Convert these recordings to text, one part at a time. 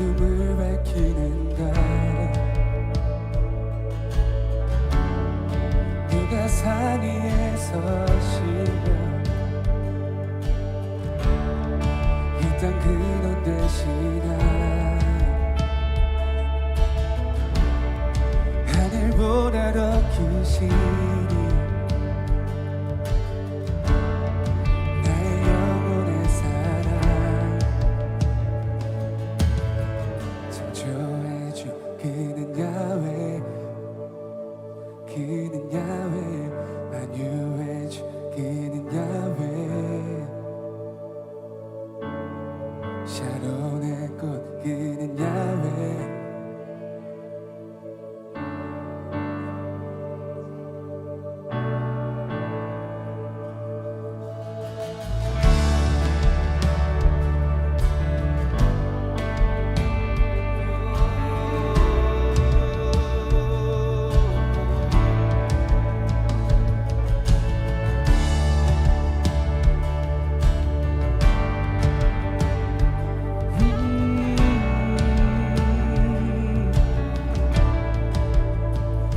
어둠을 밝히는가. 누가 산 위에 서시며 이 땅 근원 되시나. 하늘보다 더 크시니 나의 영혼의 사랑 창조해준 그는 야훼, 그는 야훼, 만유해준 그는 야훼, 샤론의 꽃 그는 야훼.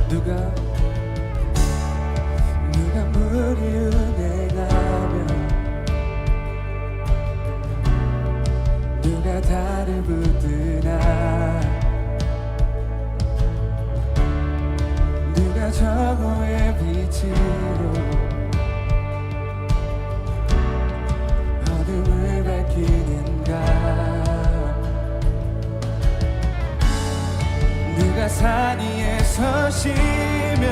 누가 무리 운행하며 누가 달을 붙드나. 누가 정오의 빛으로 어둠을 밝히는가. 누가 산 위에 서시며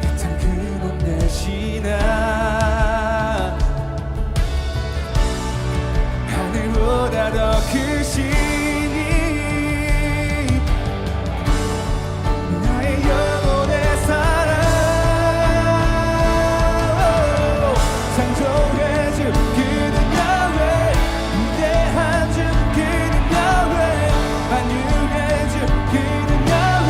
이 땅 근원 되시나. 하늘보다 더 크시니 나의 영혼의 사랑 창조해준 그는 야훼, 위대한 주 그는 야훼, 만유해준 그는 야훼.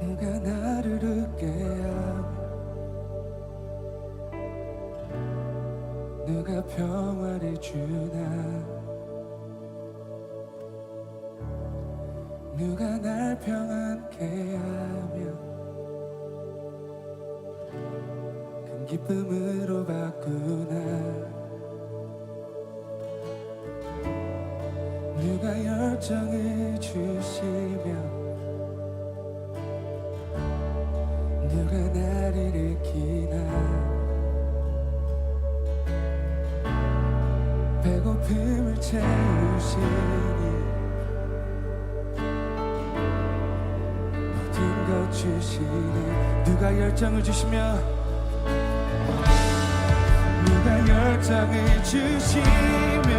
누가 나를 웃게 하며 누가 평화를 주나. 누가 날 평안케 하며 큰 기쁨으로 바꾸나. 누가 열정을 주시며 누가 나를 일으키나. 배고픔을 채우시니 모든 것 주시니. 누가 열정을 주시며 누가 열정을 주시며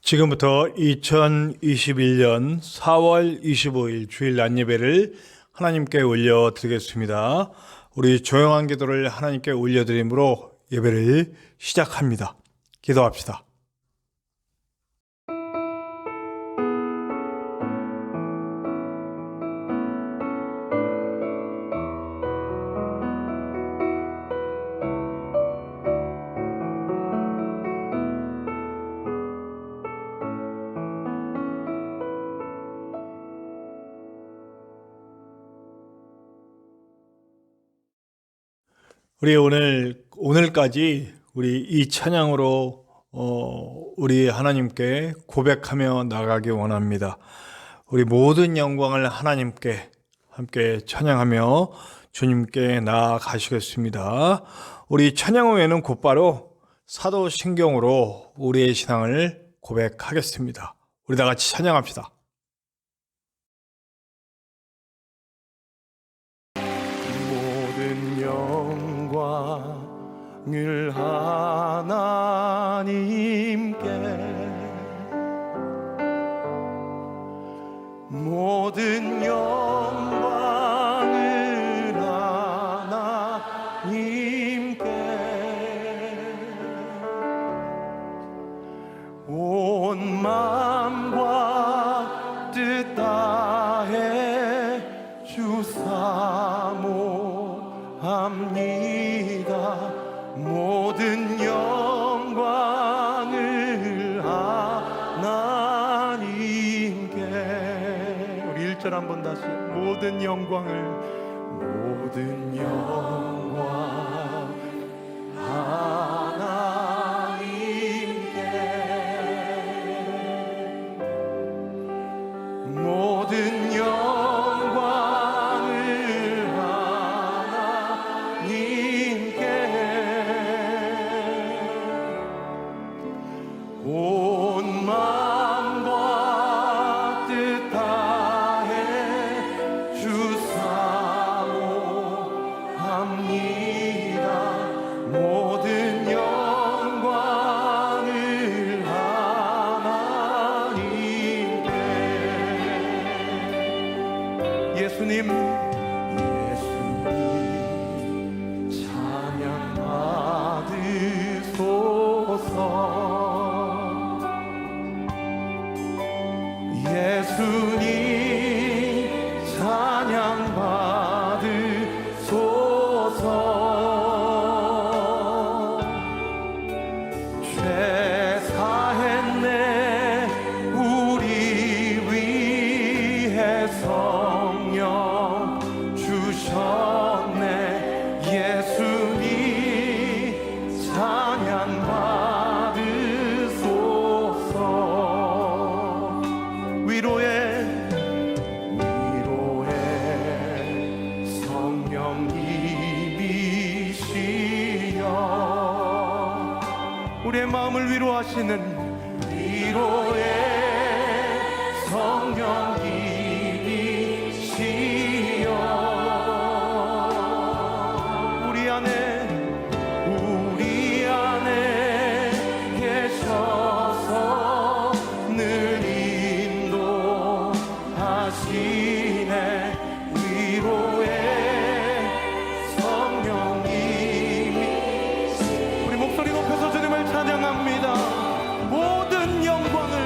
지금부터 2021년 4월 25일 주일 낮 예배를 하나님께 올려드리겠습니다. 우리 조용한 기도를 하나님께 올려드림으로 예배를 시작합니다. 기도합시다. 우리 오늘까지 우리 이 찬양으로 우리 하나님께 고백하며 나가기 원합니다. 우리 모든 영광을 하나님께 함께 찬양하며 주님께 나아가시겠습니다. 우리 찬양 후에는 곧바로 사도신경으로 우리의 신앙을 고백하겠습니다. 우리 다 같이 찬양합시다. 모든 영광을 하나님께, 모든 영광을 하나님께, 온 마음과 뜻 다해 주 사모합니다. 모든 영광을 하나님께. 우리 1절 한번 다시. 모든 영광을 하나님께, 모든 영광을 하나님께, 온 마음과 뜻 다해 주 사모합니다. 모든 영광을 하나님께. 예수님 찬양 받으소서. 예수님 찬양 받으소서. 죄 사했네 우리 위해 성령 주셨네. 예수님 찬양 받으소서. 위로의 성령님이시여, 우리의 마음을 위로하시는 위로의 성령님이시여, 우리 안에 계셔서 늘 인도하시네. 위로의 성령님이. 우리 목소리 높여서 주님을 찬양합니다. 모든 영광을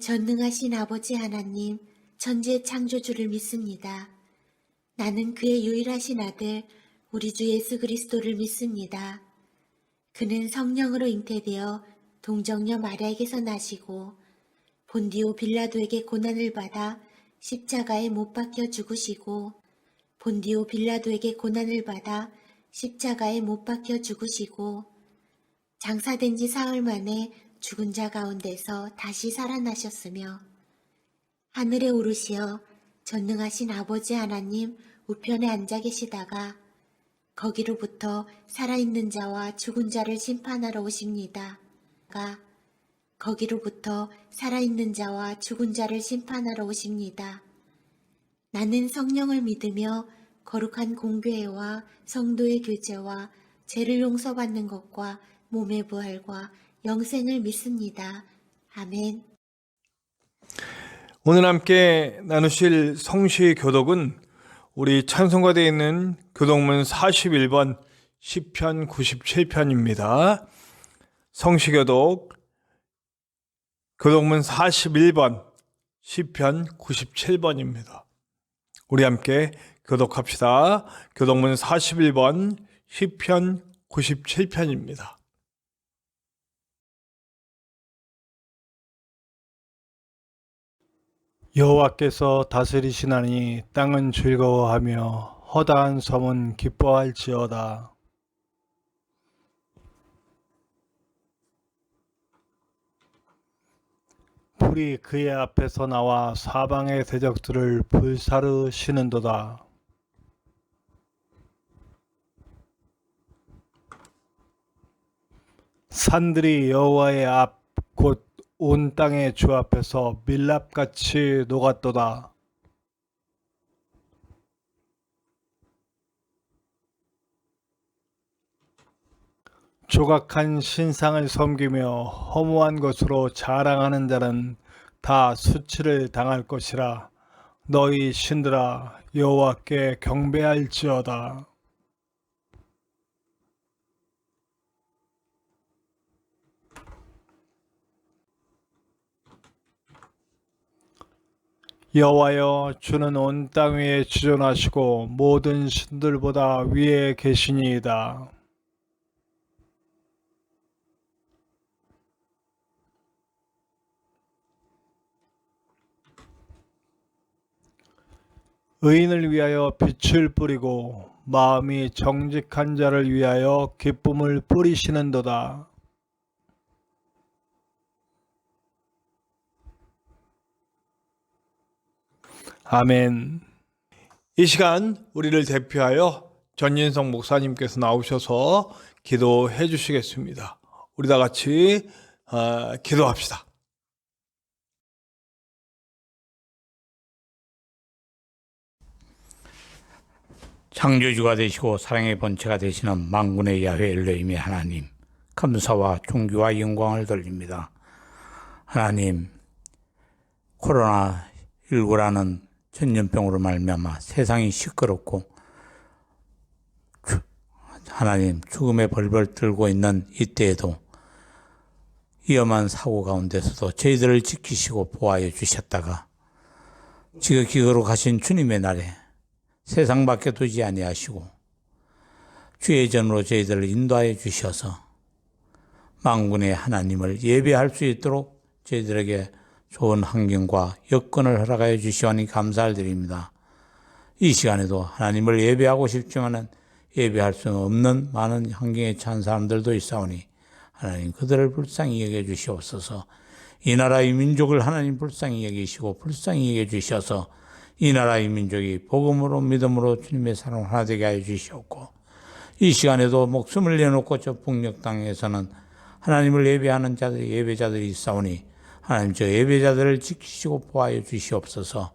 전능하신 아버지 하나님, 천지의 창조주를 믿습니다. 나는 그의 유일하신 아들, 우리 주 예수 그리스도를 믿습니다. 그는 성령으로 잉태되어 동정녀 마리아에게서 나시고 본디오 빌라도에게 고난을 받아 십자가에 못 박혀 죽으시고 본디오 빌라도에게 고난을 받아 십자가에 못 박혀 죽으시고 장사된 지 사흘 만에 죽은 자 가운데서 다시 살아나셨으며 하늘에 오르시어 전능하신 아버지 하나님 우편에 앉아 계시다가 거기로부터 살아있는 자와 죽은 자를 심판하러 오십니다. 거기로부터 살아있는 자와 죽은 자를 심판하러 오십니다. 나는 성령을 믿으며 거룩한 공교회와 성도의 교제와 죄를 용서받는 것과 몸의 부활과 영생을 믿습니다. 아멘. 오늘 함께 나누실 성시 교독은 우리 찬송가대에 있는 교독문 41번 시편 97편입니다. 성시 교독 교독문 41번 시편 97번입니다. 우리 함께 교독합시다. 교독문 41번 시편 97편입니다. 여호와께서 다스리시나니 땅은 즐거워하며 허다한 섬은 기뻐할지어다. 불이 그의 앞에서 나와 사방의 대적들을 불사르시는도다. 산들이 여호와의 앞 곧 온 땅의 주 앞에서 밀랍같이 녹았도다. 조각한 신상을 섬기며 허무한 것으로 자랑하는 자는 다 수치를 당할 것이라. 너희 신들아 여호와께 경배할지어다. 여호와여, 주는 온 땅 위에 지존하시고 모든 신들보다 위에 계시니이다. 의인을 위하여 빛을 뿌리고 마음이 정직한 자를 위하여 기쁨을 뿌리시는도다. 아멘. 이 시간 우리를 대표하여 전인성 목사님께서 나오셔서 기도해 주시겠습니다. 우리 다 같이 기도합시다. 창조주가 되시고 사랑의 본체가 되시는 만군의 야훼 엘로힘의 하나님, 감사와 존귀와 영광을 돌립니다. 하나님, 코로나19라는 전염병으로 말미암아 세상이 시끄럽고 하나님 죽음에 벌벌 떨고 있는 이때에도 위험한 사고 가운데서도 저희들을 지키시고 보호하여 주셨다가 지극히 거룩하신 주님의 날에 세상 밖에 두지 아니하시고 주의 전으로 저희들을 인도하여 주셔서 만군의 하나님을 예배할 수 있도록 저희들에게 좋은 환경과 여건을 허락하여 주시오니 감사를 드립니다. 이 시간에도 하나님을 예배하고 싶지만은 예배할 수 없는 많은 환경에 처한 사람들도 있사오니 하나님 그들을 불쌍히 여겨 주시옵소서. 이 나라 이 민족을 하나님 불쌍히 여기시고 불쌍히 여겨 주셔서 이 나라 이 민족이 복음으로 믿음으로 주님의 사랑을 하나 되게 하여 주시옵고, 이 시간에도 목숨을 내놓고 저 북녘 땅에서는 하나님을 예배하는 자들이 예배자들이 있사오니 하나님 저 예배자들을 지키시고 보호하여 주시옵소서.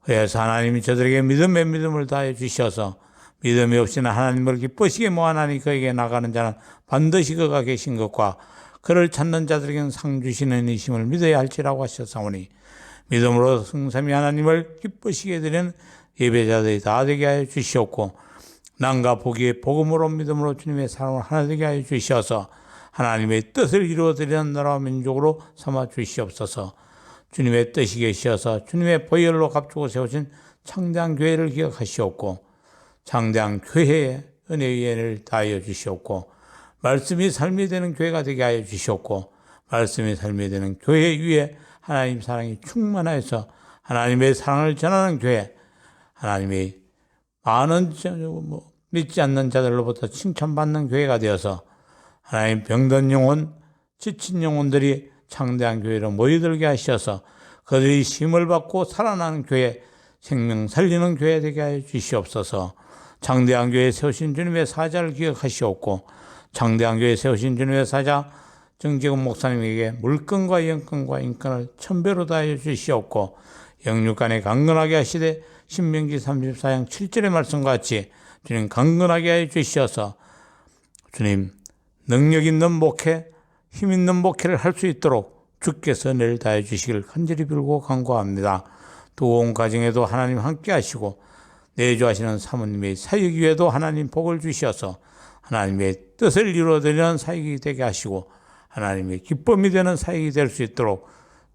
그래서 하나님이 저들에게 믿음의 믿음을 다해 주셔서 믿음이 없이는 하나님을 기쁘시게 모하나니 그에게 나가는 자는 반드시 그가 계신 것과 그를 찾는 자들에게는 상 주시는 이심을 믿어야 할지라고 하셨사오니 믿음으로 성삼위 하나님을 기쁘시게 드리는 예배자들이 다 되게 하여 주시옵고, 남과 복이 복음으로 믿음으로 주님의 사랑을 하나 되게 하여 주셔서 하나님의 뜻을 이루어드리는 나라와 민족으로 삼아 주시옵소서. 주님의 뜻이 계시어서 주님의 보혈로 값주고 세우신 창대한 교회를 기억하시옵고 창대한 교회의 은혜 위에를 다하여 주시옵고 말씀이 삶이 되는 교회가 되게 하여 주시옵고 말씀이 삶이 되는 교회 위에 하나님 사랑이 충만하여서 하나님의 사랑을 전하는 교회, 하나님의 많은 믿지 않는 자들로부터 칭찬받는 교회가 되어서 하나님 병든 영혼, 지친 영혼들이 창대한 교회로 모여들게 하셔서 그들이 힘을 받고 살아나는 교회, 생명 살리는 교회 되게 하여 주시옵소서. 창대한 교회에 세우신 주님의 사자를 기억하시옵고 창대한 교회에 세우신 주님의 사자 정재근 목사님에게 물건과 영권과 인권을 천배로 다하여 주시옵고 영육간에 강건하게 하시되 신명기 34장 7절의 말씀과 같이 주님 강건하게 하여 주시어서 주님 능력 있는 목회, 힘 있는 목회를 할 수 있도록 주께서 은혜를 다해 주시길 간절히 빌고 간구합니다. 또 온 가정에도 하나님 함께 하시고 내주하시는 사모님의 사역 위에도 하나님 복을 주시어서 하나님의 뜻을 이루어드리는 사역이 되게 하시고 하나님의 기쁨이 되는 사역이 될 수 있도록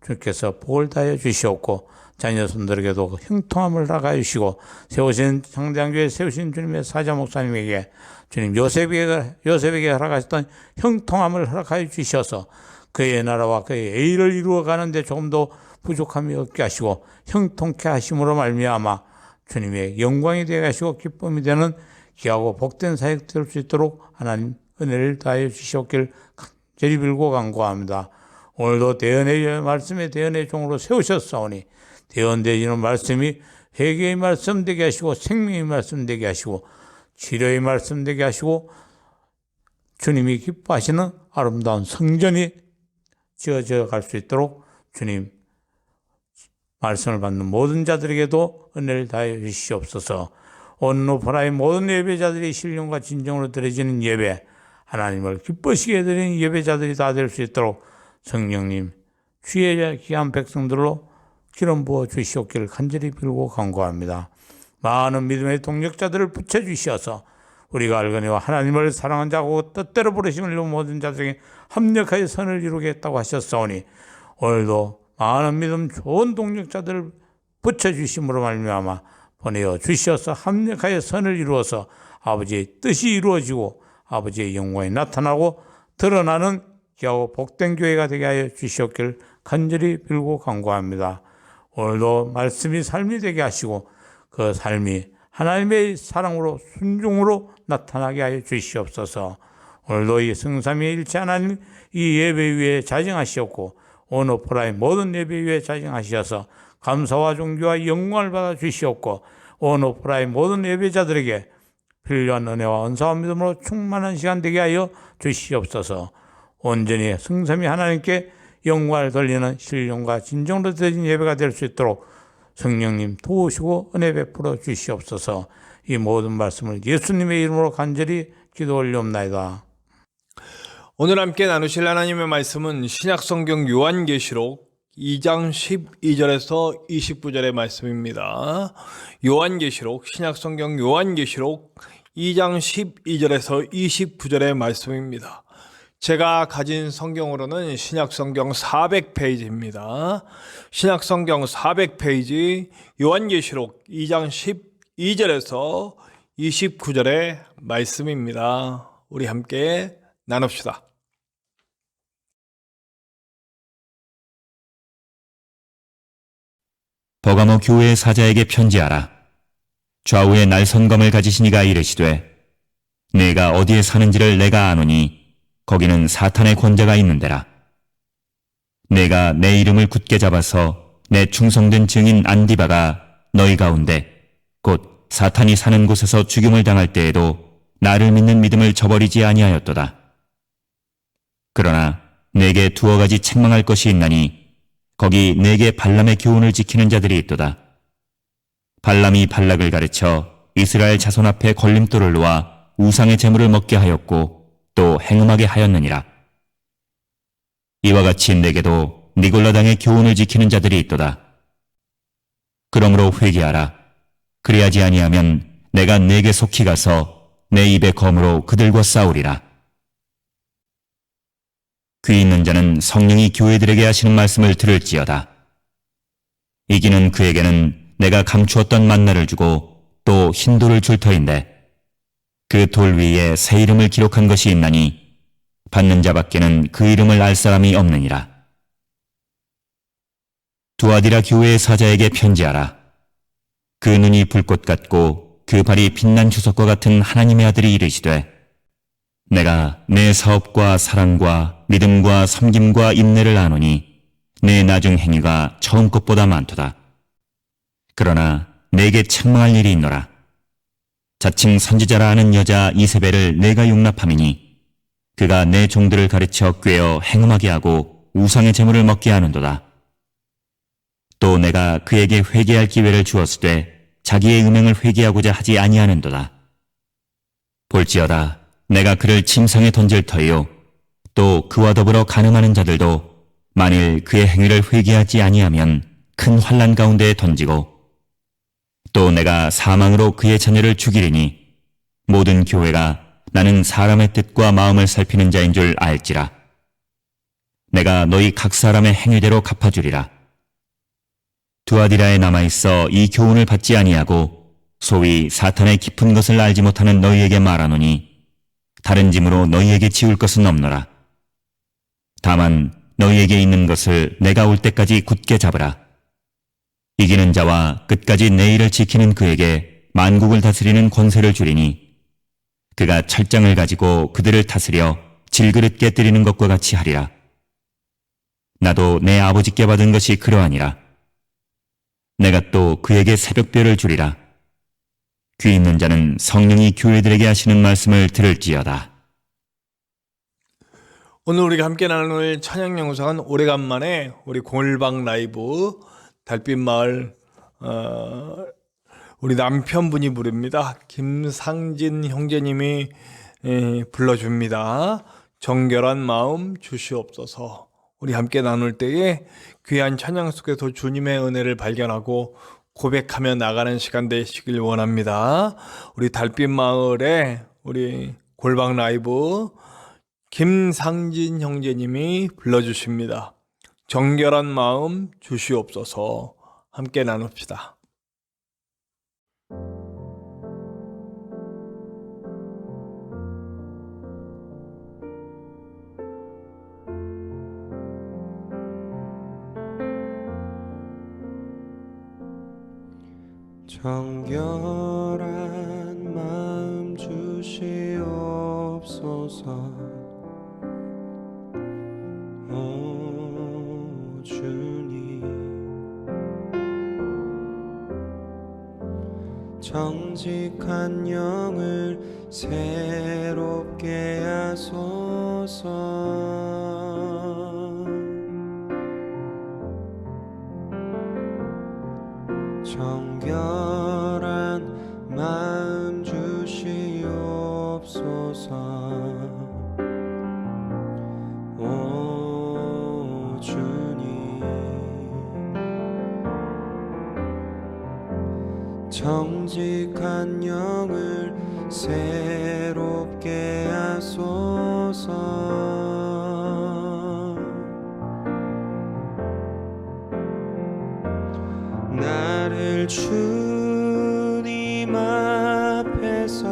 주께서 복을 다해 주시옵고 자녀손들에게도 형통함을 허락하여 주시고 세우신 창대한 교회에 세우신 주님의 사자 목사님에게 주님 요셉에게 허락하셨던 형통함을 허락하여 주셔서 그의 나라와 그의 의를 이루어가는데 조금 더 부족함이 없게 하시고 형통케 하심으로 말미암아 주님의 영광이 되게 하시고 기쁨이 되는 귀하고 복된 사역 될 수 있도록 하나님 은혜를 다하여 주시옵길 간절히 빌고 간구합니다. 오늘도 대언의 말씀에 대언의 종으로 세우셨사오니 대언되시는 말씀이 회개의 말씀 되게 하시고 생명의 말씀 되게 하시고 치료의 말씀 되게 하시고 주님이 기뻐하시는 아름다운 성전이 지어져 갈 수 있도록 주님 말씀을 받는 모든 자들에게도 은혜를 다해 주시옵소서. 온누파라의 모든 예배자들이 신령과 진정으로 드려지는 예배, 하나님을 기쁘시게 드리는 예배자들이 다 될 수 있도록 성령님 주의 귀한 백성들로 기름 부어 주시옵기를 간절히 빌고 간구합니다. 많은 믿음의 동력자들을 붙여주시어서 우리가 알거니와 하나님을 사랑한 자고 뜻대로 부르심을 이룬 모든 자들에게 합력하여 선을 이루겠다고 하셨사오니 오늘도 많은 믿음 좋은 동력자들을 붙여주심으로 말미암아 보내어 주시어서 합력하여 선을 이루어서 아버지의 뜻이 이루어지고 아버지의 영광이 나타나고 드러나는 귀하고 복된 교회가 되게 하여 주시옵기를 간절히 빌고 간구합니다. 오늘도 말씀이 삶이 되게 하시고 그 삶이 하나님의 사랑으로 순종으로 나타나게 하여 주시옵소서. 오늘도 이 성삼위의 일체 하나님 이 예배 위에 자정하시옵고 온누파라의 모든 예배 위에 자정하시어서 감사와 존귀와 영광을 받아 주시옵고 온누파라의 모든 예배자들에게 필요한 은혜와 은사와 믿음으로 충만한 시간 되게 하여 주시옵소서. 온전히 성삼위 하나님께 영광을 돌리는 신령과 진정으로 드려진 예배가 될 수 있도록 성령님 도우시고 은혜 베풀어 주시옵소서. 이 모든 말씀을 예수님의 이름으로 간절히 기도 올리옵나이다. 오늘 함께 나누실 하나님의 말씀은 신약성경 요한계시록 2장 12절에서 29절의 말씀입니다. 요한계시록 신약성경 요한계시록 2장 12절에서 29절의 말씀입니다. 제가 가진 성경으로는 신약성경 400페이지입니다. 신약성경 400페이지 요한계시록 2장 12절에서 29절의 말씀입니다. 우리 함께 나눕시다. 버가모 교회의 사자에게 편지하라. 좌우에 날선검을 가지신 이가 이르시되 내가 어디에 사는지를 내가 아노니 거기는 사탄의 권자가 있는 데라. 내가 내 이름을 굳게 잡아서 내 충성된 증인 안디바가 너희 가운데 곧 사탄이 사는 곳에서 죽임을 당할 때에도 나를 믿는 믿음을 저버리지 아니하였도다. 그러나 내게 두어 가지 책망할 것이 있나니 거기 내게 발람의 교훈을 지키는 자들이 있도다. 발람이 발락을 가르쳐 이스라엘 자손 앞에 걸림돌을 놓아 우상의 제물을 먹게 하였고 또 행음하게 하였느니라. 이와 같이 내게도 니골라당의 교훈을 지키는 자들이 있도다. 그러므로 회개하라. 그리하지 아니하면 내가 내게 속히 가서 내 입의 검으로 그들과 싸우리라. 귀 있는 자는 성령이 교회들에게 하시는 말씀을 들을지어다. 이기는 그에게는 내가 감추었던 만나를 주고 또 흰 돌을 줄 터인데 그 돌 위에 새 이름을 기록한 것이 있나니 받는 자밖에는 그 이름을 알 사람이 없느니라. 두아디라 교회의 사자에게 편지하라. 그 눈이 불꽃 같고 그 발이 빛난 주석과 같은 하나님의 아들이 이르시되 내가 내 사업과 사랑과 믿음과 섬김과 인내를 아노니 내 나중 행위가 처음 것보다 많도다. 그러나 내게 책망할 일이 있노라. 자칭 선지자라 하는 여자 이세벨을 내가 용납함이니 그가 내 종들을 가르쳐 꾀어 행음하게 하고 우상의 재물을 먹게 하는도다. 또 내가 그에게 회개할 기회를 주었으되 자기의 음행을 회개하고자 하지 아니하는도다. 볼지어다 내가 그를 침상에 던질 터이요 또 그와 더불어 간음하는 자들도 만일 그의 행위를 회개하지 아니하면 큰 환난 가운데에 던지고 또 내가 사망으로 그의 자녀를 죽이리니 모든 교회가 나는 사람의 뜻과 마음을 살피는 자인 줄 알지라. 내가 너희 각 사람의 행위대로 갚아주리라. 두아디라에 남아있어 이 교훈을 받지 아니하고 소위 사탄의 깊은 것을 알지 못하는 너희에게 말하노니 다른 짐으로 너희에게 지울 것은 없노라. 다만 너희에게 있는 것을 내가 올 때까지 굳게 잡으라. 이기는 자와 끝까지 내 일을 지키는 그에게 만국을 다스리는 권세를 주리니 그가 철장을 가지고 그들을 다스려 질그릇 깨뜨리는 것과 같이 하리라. 나도 내 아버지께 받은 것이 그러하니라. 내가 또 그에게 새벽별을 주리라. 귀 있는 자는 성령이 교회들에게 하시는 말씀을 들을지어다. 오늘 우리가 함께 나눌 찬양 영상은 오래간만에 우리 골방 라이브 달빛마을 우리 남편분이 부릅니다. 김상진 형제님이 불러줍니다. 정결한 마음 주시옵소서. 우리 함께 나눌 때에 귀한 찬양 속에서 주님의 은혜를 발견하고 고백하며 나가는 시간 되시길 원합니다. 우리 달빛마을에 우리 골방 라이브 김상진 형제님이 불러주십니다. 정결한 마음 주시옵소서. 함께 나눕시다. 정결한 마음 주시옵소서. 오 주님, 정직한 영을 새롭게 하소서. 정결한 마음 주시옵소서. 오 주님, 정직한 영을 새롭게 하소서. 나를 주님 앞에서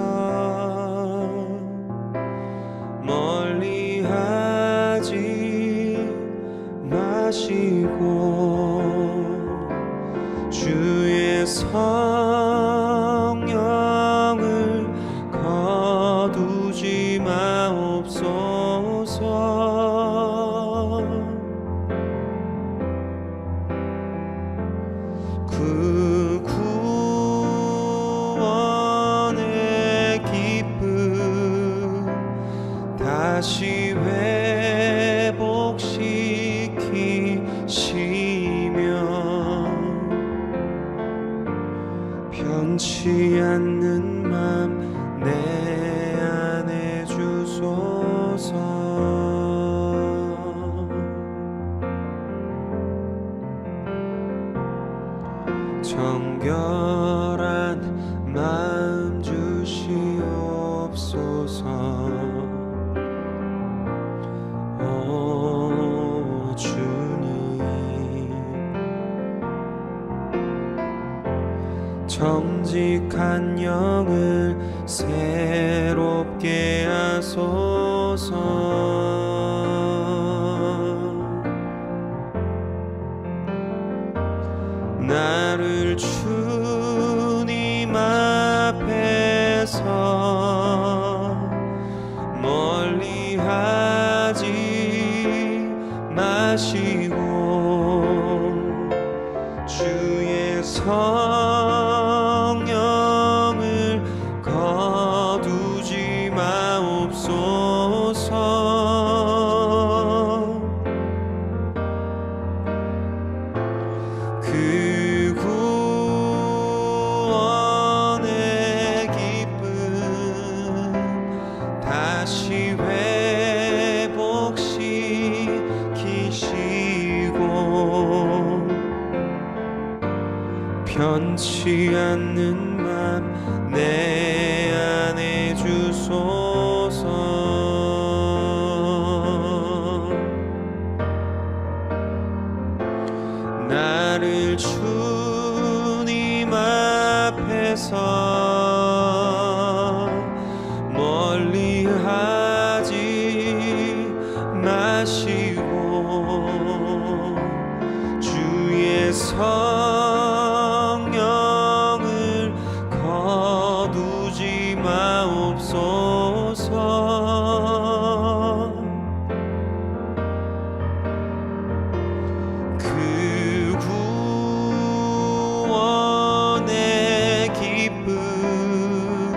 멀리하지 마시고 주의 성령을 거두지 마옵소서. 그 구원의 기쁨 다시 회복시키시며 변치 않는 맘 내 안에 주소서. 정결한 마음 주시옵소서. 오 주님, 정직한 영을 새롭게 하소서. 나를 주님 앞에서 멀리하지 마시고 주의 성령을 거두지 마옵소서. 그 구원의 기쁨 다시 회복시키시고 변치 않는 맘 내 안에 주소서. 나를 주님 앞에서 멀리하지 마시고 주의 성령을 거두지 마옵소서. 그 구원의 기쁨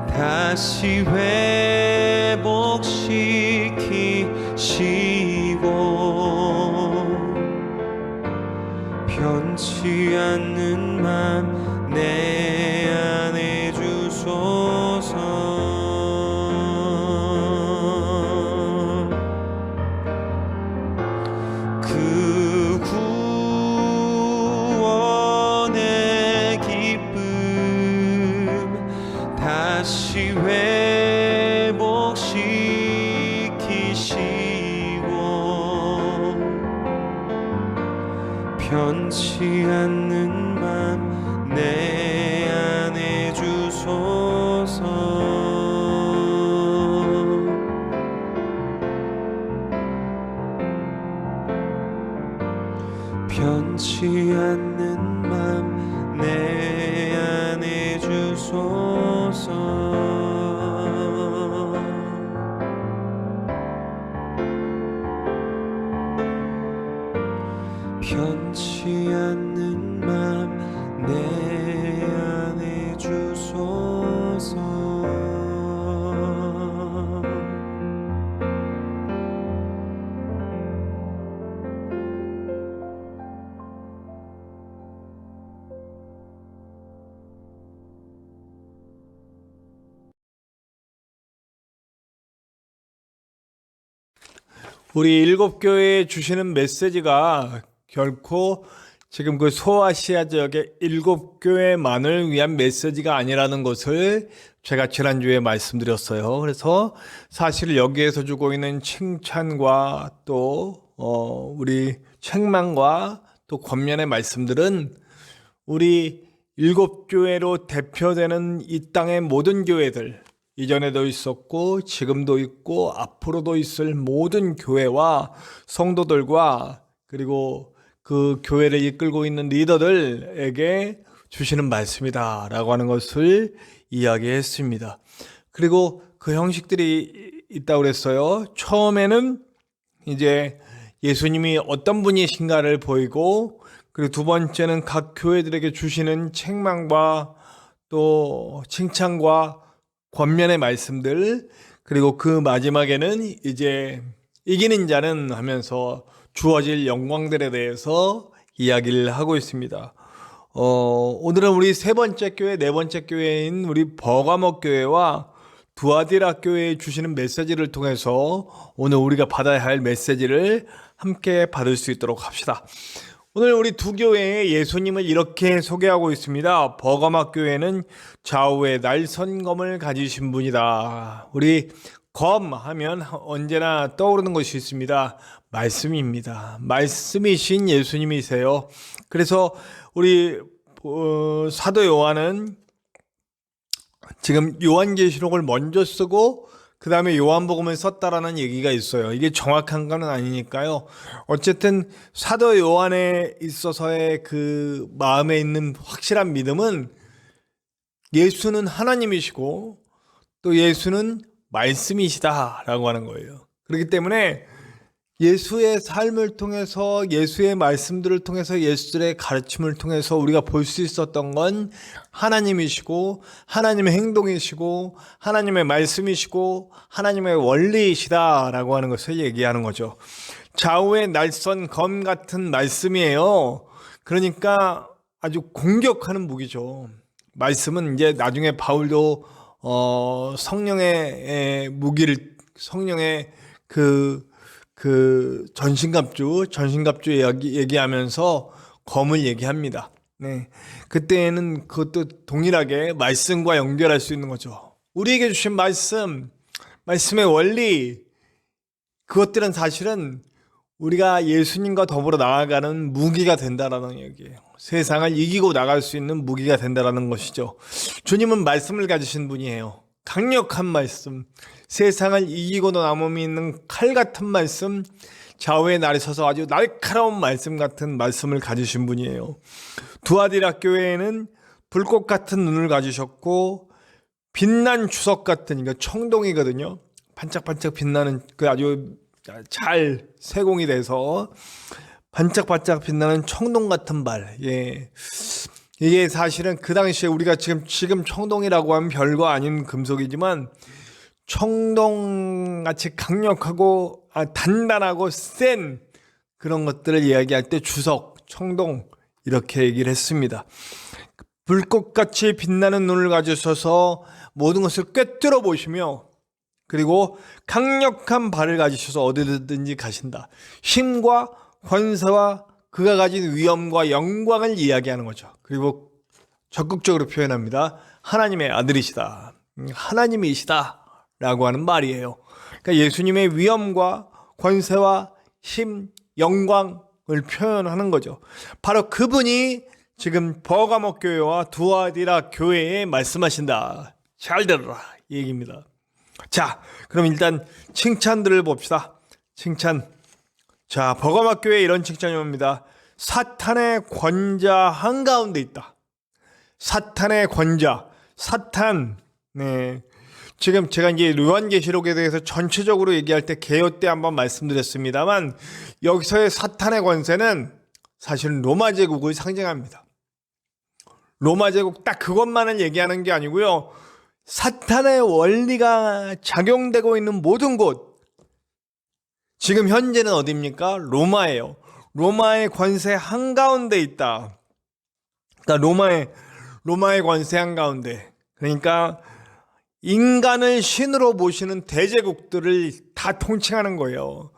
다시 회복시키시고 변치 않는 맘 내 안에 주소서. 그 구원의 기쁨 다시 회복시키시고 변치 않는 맘 내 안에 주소서. 변치 않는 맘 내 안에 주소서. 변치 않는 맘 내 안에 주소서. 우리 일곱 교회에 주시는 메시지가 결코 지금 그 소아시아 지역의 일곱 교회만을 위한 메시지가 아니라는 것을 제가 지난주에 말씀드렸어요. 그래서 사실 여기에서 주고 있는 칭찬과 또 우리 책망과 또 권면의 말씀들은 우리 일곱 교회로 대표되는 이 땅의 모든 교회들, 이전에도 있었고 지금도 있고 앞으로도 있을 모든 교회와 성도들과 그리고 그 교회를 이끌고 있는 리더들에게 주시는 말씀이다라고 하는 것을 이야기했습니다. 그리고 그 형식들이 있다고 그랬어요. 처음에는 이제 예수님이 어떤 분이신가를 보이고, 그리고 두 번째는 각 교회들에게 주시는 책망과 또 칭찬과 권면의 말씀들, 그리고 그 마지막에는 이제 이기는 자는 하면서 주어질 영광들에 대해서 이야기를 하고 있습니다. 오늘은 우리 세 번째 교회, 네 번째 교회인 우리 버가모 교회와 두아디라 교회에 주시는 메시지를 통해서 오늘 우리가 받아야 할 메시지를 함께 받을 수 있도록 합시다. 오늘 우리 두 교회에 예수님을 이렇게 소개하고 있습니다. 버가모 교회는 좌우에 날선검을 가지신 분이다. 우리 검 하면 언제나 떠오르는 것이 있습니다. 말씀입니다. 말씀이신 예수님이세요. 그래서 우리 사도 요한은 지금 요한계시록을 먼저 쓰고 그 다음에 요한복음을 썼다라는 얘기가 있어요. 이게 정확한 건 아니니까요. 어쨌든 사도 요한에 있어서의 그 마음에 있는 확실한 믿음은 예수는 하나님이시고 또 예수는 말씀이시다라고 하는 거예요. 그렇기 때문에 예수의 삶을 통해서, 예수의 말씀들을 통해서, 예수의 가르침을 통해서 우리가 볼 수 있었던 건 하나님이시고 하나님의 행동이시고 하나님의 말씀이시고 하나님의 원리이시다라고 하는 것을 얘기하는 거죠. 좌우의 날선 검 같은 말씀이에요. 그러니까 아주 공격하는 무기죠. 말씀은 이제 나중에 바울도 성령의 무기를, 성령의 그 전신갑주 얘기하면서 검을 얘기합니다. 네. 그때는 그것도 동일하게 말씀과 연결할 수 있는 거죠. 우리에게 주신 말씀의 원리, 그것들은 사실은 우리가 예수님과 더불어 나아가는 무기가 된다라는 얘기예요. 세상을 이기고 나갈 수 있는 무기가 된다라는 것이죠. 주님은 말씀을 가지신 분이에요. 강력한 말씀, 세상을 이기고도 남음이 있는 칼 같은 말씀, 좌우의 날에 서서 아주 날카로운 말씀 같은 말씀을 가지신 분이에요. 두아디라 교회에는 불꽃 같은 눈을 가지셨고 빛난 주석 같은, 그러니까 청동이거든요. 반짝반짝 빛나는, 그 아주 잘 세공이 돼서 반짝반짝 빛나는 청동 같은 발. 예. 이게 사실은 그 당시에 우리가 지금 청동이라고 하면 별거 아닌 금속이지만 청동같이 강력하고 단단하고 센 그런 것들을 이야기할 때 주석, 청동 이렇게 얘기를 했습니다. 불꽃같이 빛나는 눈을 가지셔서 모든 것을 꿰뚫어 보시며 그리고 강력한 발을 가지셔서 어디든지 가신다. 힘과 권세와 그가 가진 위엄과 영광을 이야기하는 거죠. 그리고 적극적으로 표현합니다. 하나님의 아들이시다. 하나님이시다. 라고 하는 말이에요. 그러니까 예수님의 위엄과 권세와 힘, 영광을 표현하는 거죠. 바로 그분이 지금 버가모 교회와 두아디라 교회에 말씀하신다. 잘 들어라. 이 얘기입니다. 자, 그럼 일단 칭찬들을 봅시다. 칭찬. 자, 버가모 교회에 이런 칭찬이 옵니다. 사탄의 권자 한가운데 있다. 사탄의 권자, 사탄. 네. 지금 제가 이제 요한계시록에 대해서 전체적으로 얘기할 때 개요 때 한번 말씀드렸습니다만 여기서의 사탄의 권세는 사실은 로마 제국을 상징합니다. 로마 제국 딱 그것만을 얘기하는 게 아니고요. 사탄의 원리가 작용되고 있는 모든 곳, 지금 현재는 어디입니까? 로마예요. 로마의 권세 한가운데 있다. 그러니까 로마의 권세 한가운데. 그러니까 인간을 신으로 모시는 대제국들을 다 통칭하는 거예요.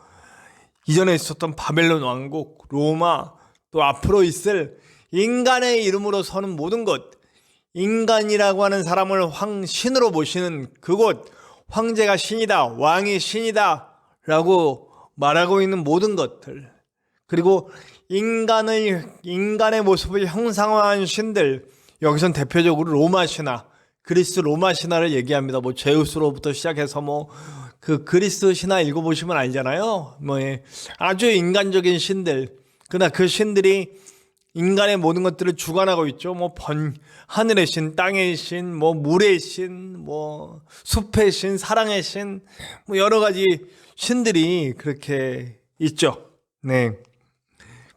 이전에 있었던 바벨론 왕국, 로마, 또 앞으로 있을 인간의 이름으로 서는 모든 것, 인간이라고 하는 사람을 신으로 모시는 그곳, 황제가 신이다, 왕이 신이다 라고 말하고 있는 모든 것들, 그리고 인간의 모습을 형상화한 신들, 여기선 대표적으로 로마 신화, 그리스 로마 신화를 얘기합니다. 뭐 제우스로부터 시작해서 뭐 그 그리스 신화 읽어보시면 알잖아요. 뭐 아주 인간적인 신들. 그러나 그 신들이 인간의 모든 것들을 주관하고 있죠. 뭐 하늘의 신, 땅의 신, 뭐 물의 신, 뭐 숲의 신, 사랑의 신, 뭐 여러 가지 신들이 그렇게 있죠. 네.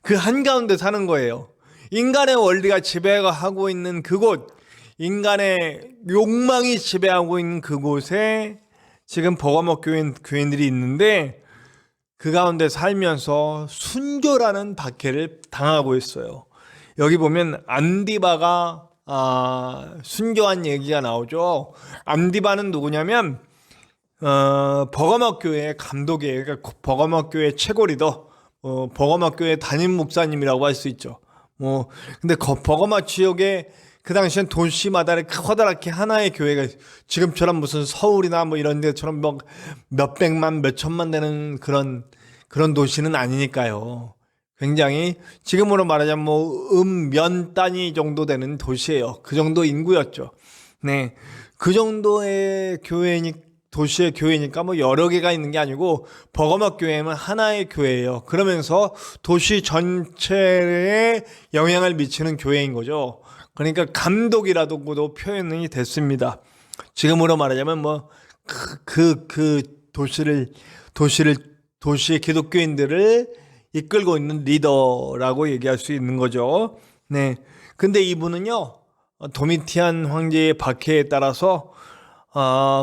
그 한가운데 사는 거예요. 인간의 원리가 지배하고 있는 그곳, 인간의 욕망이 지배하고 있는 그곳에 지금 버가모 교인들이 있는데 그 가운데 살면서 순교라는 박해를 당하고 있어요. 여기 보면 안디바가 순교한 얘기가 나오죠. 안디바는 누구냐면 버가모 교회의 감독이에요. 그러니까 버가모 교회 최고 리더, 버가모 교회 담임 목사님이라고 할 수 있죠. 근데 버가모 지역에 그 당시엔 도시마다 커다랗게 하나의 교회가, 지금처럼 무슨 서울이나 뭐 이런 데처럼 몇 백만, 몇 천만 되는 그런 도시는 아니니까요. 굉장히 지금으로 말하자면 뭐 면 단위 정도 되는 도시예요. 그 정도 인구였죠. 네, 그 정도의 도시의 교회니까 뭐 여러 개가 있는 게 아니고 버거머 교회는 하나의 교회예요. 그러면서 도시 전체에 영향을 미치는 교회인 거죠. 그러니까 감독이라고도 표현이 됐습니다. 지금으로 말하자면 뭐 도시의 기독교인들을 이끌고 있는 리더라고 얘기할 수 있는 거죠. 네. 근데 이분은요, 도미티안 황제의 박해에 따라서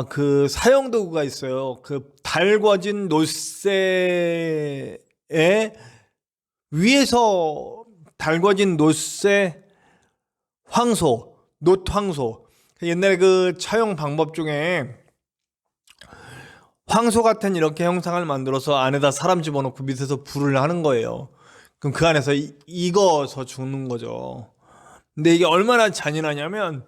그 사형 도구가 있어요. 그 달궈진 노쇠에 위에서 달궈진 노쇠 노탕소. 옛날에 그 처형 방법 중에 황소 같은 이렇게 형상을 만들어서 안에다 사람 집어넣고 밑에서 불을 하는 거예요. 그럼 그 안에서 익어서 죽는 거죠. 근데 이게 얼마나 잔인하냐면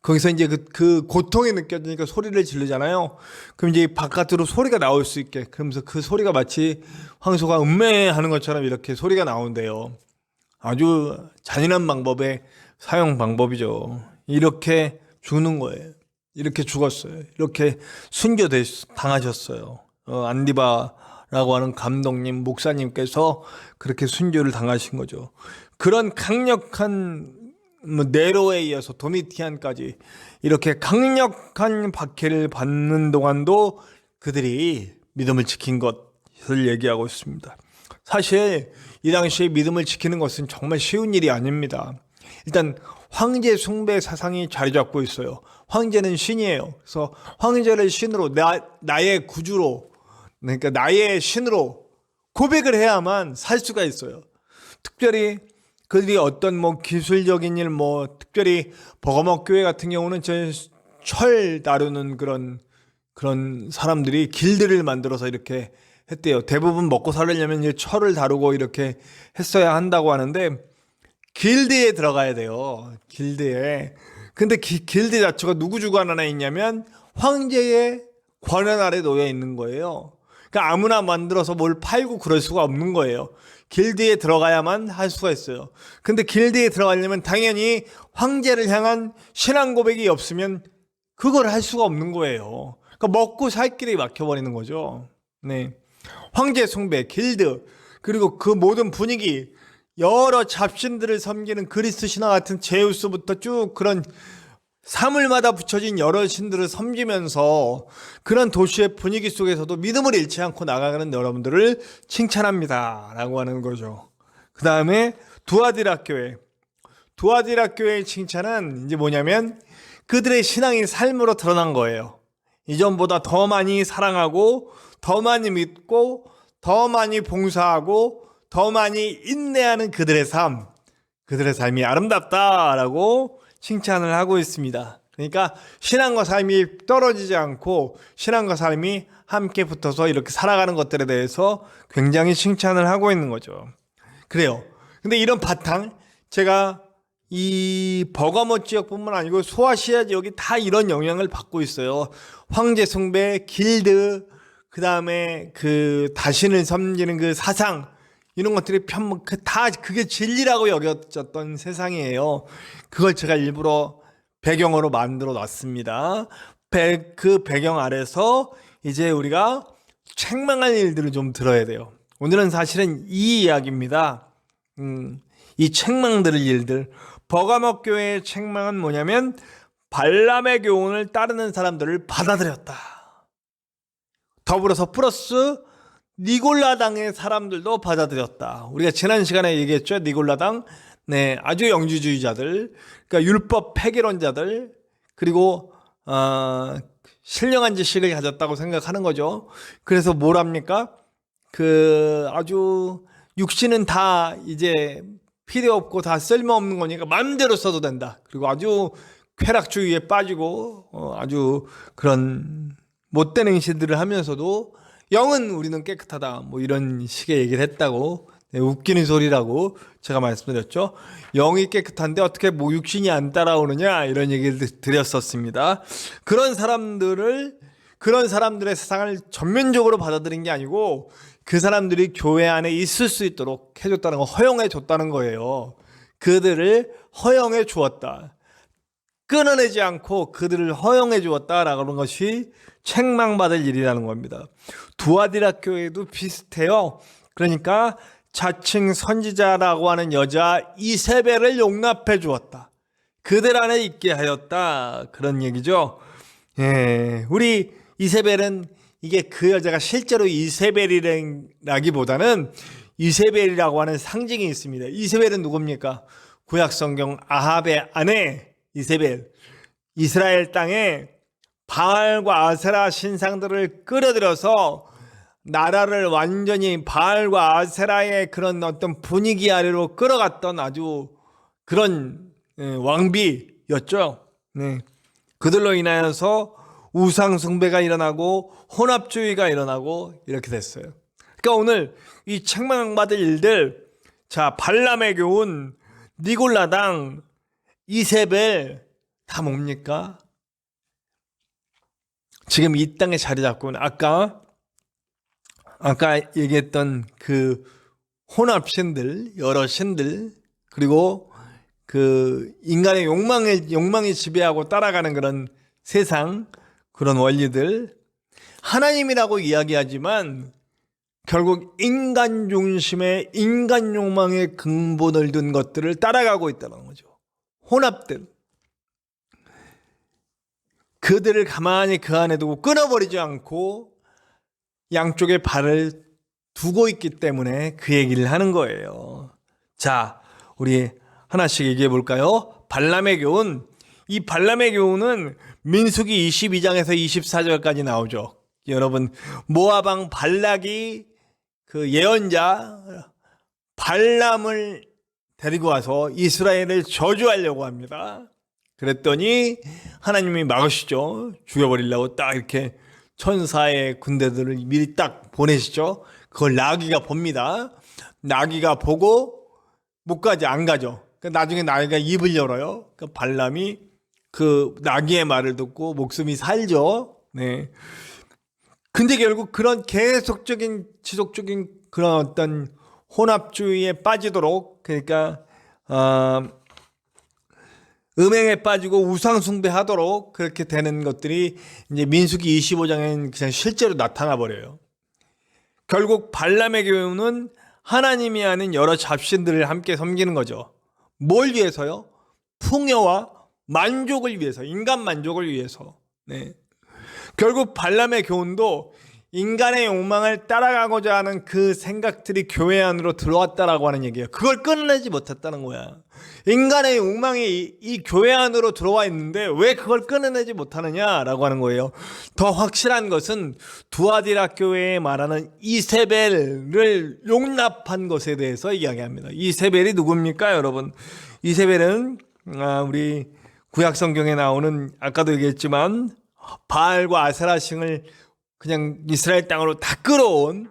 거기서 이제 그 고통이 느껴지니까 소리를 지르잖아요. 그럼 이제 바깥으로 소리가 나올 수 있게, 그러면서 그 소리가 마치 황소가 음매하는 것처럼 이렇게 소리가 나온대요. 아주 잔인한 방법의 사용 방법이죠. 이렇게 죽는 거예요. 이렇게 죽었어요. 이렇게 순교당하셨어요. 안디바라고 하는 감독님, 목사님께서 그렇게 순교를 당하신 거죠. 그런 강력한 네로에 이어서 도미티안까지 이렇게 강력한 박해를 받는 동안도 그들이 믿음을 지킨 것을 얘기하고 있습니다. 사실 이 당시에 믿음을 지키는 것은 정말 쉬운 일이 아닙니다. 일단 황제 숭배 사상이 자리 잡고 있어요. 황제는 신이에요. 그래서 황제를 신으로, 나의 구주로, 그러니까 나의 신으로 고백을 해야만 살 수가 있어요. 특별히 그들이 어떤 뭐 기술적인 일, 뭐 특별히 버거머 교회 같은 경우는 철 다루는 그런 사람들이 길드를 만들어서 이렇게 했대요. 대부분 먹고 살려면 이제 철을 다루고 이렇게 했어야 한다고 하는데 길드에 들어가야 돼요. 길드에. 근데 길드 자체가 누구 주관 안에 있냐면 황제의 권한 아래 놓여 있는 거예요. 그러니까 아무나 만들어서 뭘 팔고 그럴 수가 없는 거예요. 길드에 들어가야만 할 수가 있어요. 근데 길드에 들어가려면 당연히 황제를 향한 신앙 고백이 없으면 그걸 할 수가 없는 거예요. 그러니까 먹고 살 길이 막혀버리는 거죠. 네. 황제 숭배, 길드, 그리고 그 모든 분위기, 여러 잡신들을 섬기는 그리스 신화 같은 제우스부터 쭉 그런 사물마다 붙여진 여러 신들을 섬기면서 그런 도시의 분위기 속에서도 믿음을 잃지 않고 나가는 여러분들을 칭찬합니다 라고 하는 거죠. 그 다음에 두아디라 교회의 칭찬은 이제 뭐냐면 그들의 신앙이 삶으로 드러난 거예요. 이전보다 더 많이 사랑하고 더 많이 믿고 더 많이 봉사하고 더 많이 인내하는 그들의 삶이 아름답다라고 칭찬을 하고 있습니다. 그러니까 신앙과 삶이 떨어지지 않고 신앙과 삶이 함께 붙어서 이렇게 살아가는 것들에 대해서 굉장히 칭찬을 하고 있는 거죠. 그래요. 근데 이런 바탕, 제가 이 버가모 지역뿐만 아니고 소아시아 지역이 다 이런 영향을 받고 있어요. 황제 숭배, 길드, 그 다음에 그 다신을 섬기는 그 사상, 이런 것들이 다 그게 진리라고 여겨졌던 세상이에요. 그걸 제가 일부러 배경으로 만들어 놨습니다. 그 배경 아래서 이제 우리가 책망할 일들을 좀 들어야 돼요. 오늘은 사실은 이 이야기입니다. 이 책망 들을 일들. 버가모 교회의 책망은 뭐냐면 발람의 교훈을 따르는 사람들을 받아들였다. 더불어서 플러스 니골라당의 사람들도 받아들였다. 우리가 지난 시간에 얘기했죠. 니골라당, 네, 아주 영주주의자들, 그러니까 율법 폐기론자들, 그리고 신령한 지식을 가졌다고 생각하는 거죠. 그래서 뭘 합니까? 아주 육신은 다 이제 필요 없고 다 쓸모없는 거니까 마음대로 써도 된다. 그리고 아주 쾌락주의에 빠지고 아주 그런 못된 행실들을 하면서도 영은 우리는 깨끗하다, 뭐 이런 식의 얘기를 했다고. 네, 웃기는 소리라고 제가 말씀드렸죠. 영이 깨끗한데 어떻게 뭐 육신이 안 따라오느냐, 이런 얘기를 드렸었습니다. 그런 사람들을 그런 사람들의 세상을 전면적으로 받아들인 게 아니고 그 사람들이 교회 안에 있을 수 있도록 해줬다는 거, 허용해 줬다는 거예요. 그들을 허용해 주었다. 끊어내지 않고 그들을 허용해 주었다라고 하는 것이 책망받을 일이라는 겁니다. 두아디라 교회도 비슷해요. 그러니까 자칭 선지자라고 하는 여자 이세벨을 용납해 주었다. 그들 안에 있게 하였다. 그런 얘기죠. 예, 우리 이세벨은 이게 그 여자가 실제로 이세벨이라기보다는 이세벨이라고 하는 상징이 있습니다. 이세벨은 누굽니까? 구약성경 아합의 아내 이세벨. 이스라엘 땅에 바알과 아세라 신상들을 끌어들여서 나라를 완전히 바알과 아세라의 그런 어떤 분위기 아래로 끌어갔던 아주 그런 왕비였죠. 네. 그들로 인하여서 우상 숭배가 일어나고 혼합주의가 일어나고 이렇게 됐어요. 그러니까 오늘 이 책망받을 일들, 자, 발람의 교훈, 니골라당, 이세벨 다 뭡니까? 지금 이 땅에 자리 잡고 있는 아까 얘기했던 그 혼합신들, 여러 신들, 그리고 그 인간의 욕망이 지배하고 따라가는 그런 세상, 그런 원리들, 하나님이라고 이야기하지만 결국 인간 중심의 인간 욕망의 근본을 둔 것들을 따라가고 있다는 거죠. 혼합들. 그들을 가만히 그 안에 두고 끊어버리지 않고 양쪽에 발을 두고 있기 때문에 그 얘기를 하는 거예요. 자, 우리 하나씩 얘기해 볼까요? 발람의 교훈. 이 발람의 교훈은 민수기 22장에서 24절까지 나오죠. 여러분, 모압 왕 발락이 그 예언자 발람을 데리고 와서 이스라엘을 저주하려고 합니다. 그랬더니 하나님이 막으시죠. 죽여버리려고 딱 이렇게 천사의 군대들을 미리 딱 보내시죠. 그걸 나귀가 봅니다. 나귀가 보고 못 가지, 안 가죠. 나중에 나귀가 입을 열어요. 발람이 그 나귀의 말을 듣고 목숨이 살죠. 네. 근데 결국 그런 계속적인 지속적인 그런 어떤 혼합주의에 빠지도록, 그러니까 음행에 빠지고 우상숭배하도록 그렇게 되는 것들이 이제 민수기 25장엔 그냥 실제로 나타나 버려요. 결국 발람의 교훈은 하나님이 하는 여러 잡신들을 함께 섬기는 거죠. 뭘 위해서요? 풍요와 만족을 위해서, 인간 만족을 위해서. 네. 결국 발람의 교훈도 인간의 욕망을 따라가고자 하는 그 생각들이 교회 안으로 들어왔다라고 하는 얘기예요. 그걸 끊어내지 못했다는 거야. 인간의 욕망이 이 교회 안으로 들어와 있는데 왜 그걸 끊어내지 못하느냐라고 하는 거예요. 더 확실한 것은 두아디라 교회에 말하는 이세벨을 용납한 것에 대해서 이야기합니다. 이세벨이 누굽니까, 여러분? 이세벨은 우리 구약 성경에 나오는, 아까도 얘기했지만 바알과 아세라 신을 그냥 이스라엘 땅으로 다 끌어온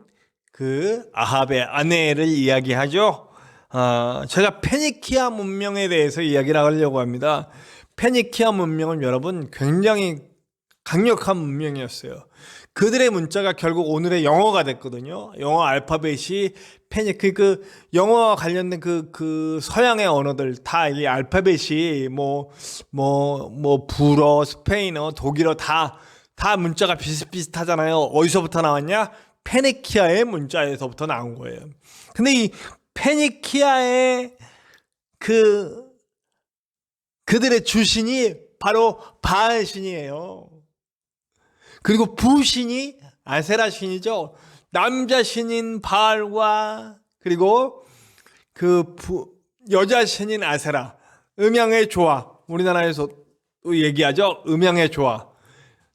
그 아합의 아내를 이야기하죠. 제가 페니키아 문명에 대해서 이야기를 하려고 합니다. 페니키아 문명은 여러분 굉장히 강력한 문명이었어요. 그들의 문자가 결국 오늘의 영어가 됐거든요. 영어 알파벳이 그 영어와 관련된 그 서양의 언어들 다 이 알파벳이 불어, 스페인어, 독일어 다 문자가 비슷비슷하잖아요. 어디서부터 나왔냐? 페니키아의 문자에서부터 나온 거예요. 근데 이 페니키아의 그들의 주신이 바로 바알 신이에요. 그리고 부신이 아세라 신이죠. 남자 신인 바알과 그리고 여자 신인 아세라. 음양의 조화. 우리나라에서 또 얘기하죠. 음양의 조화.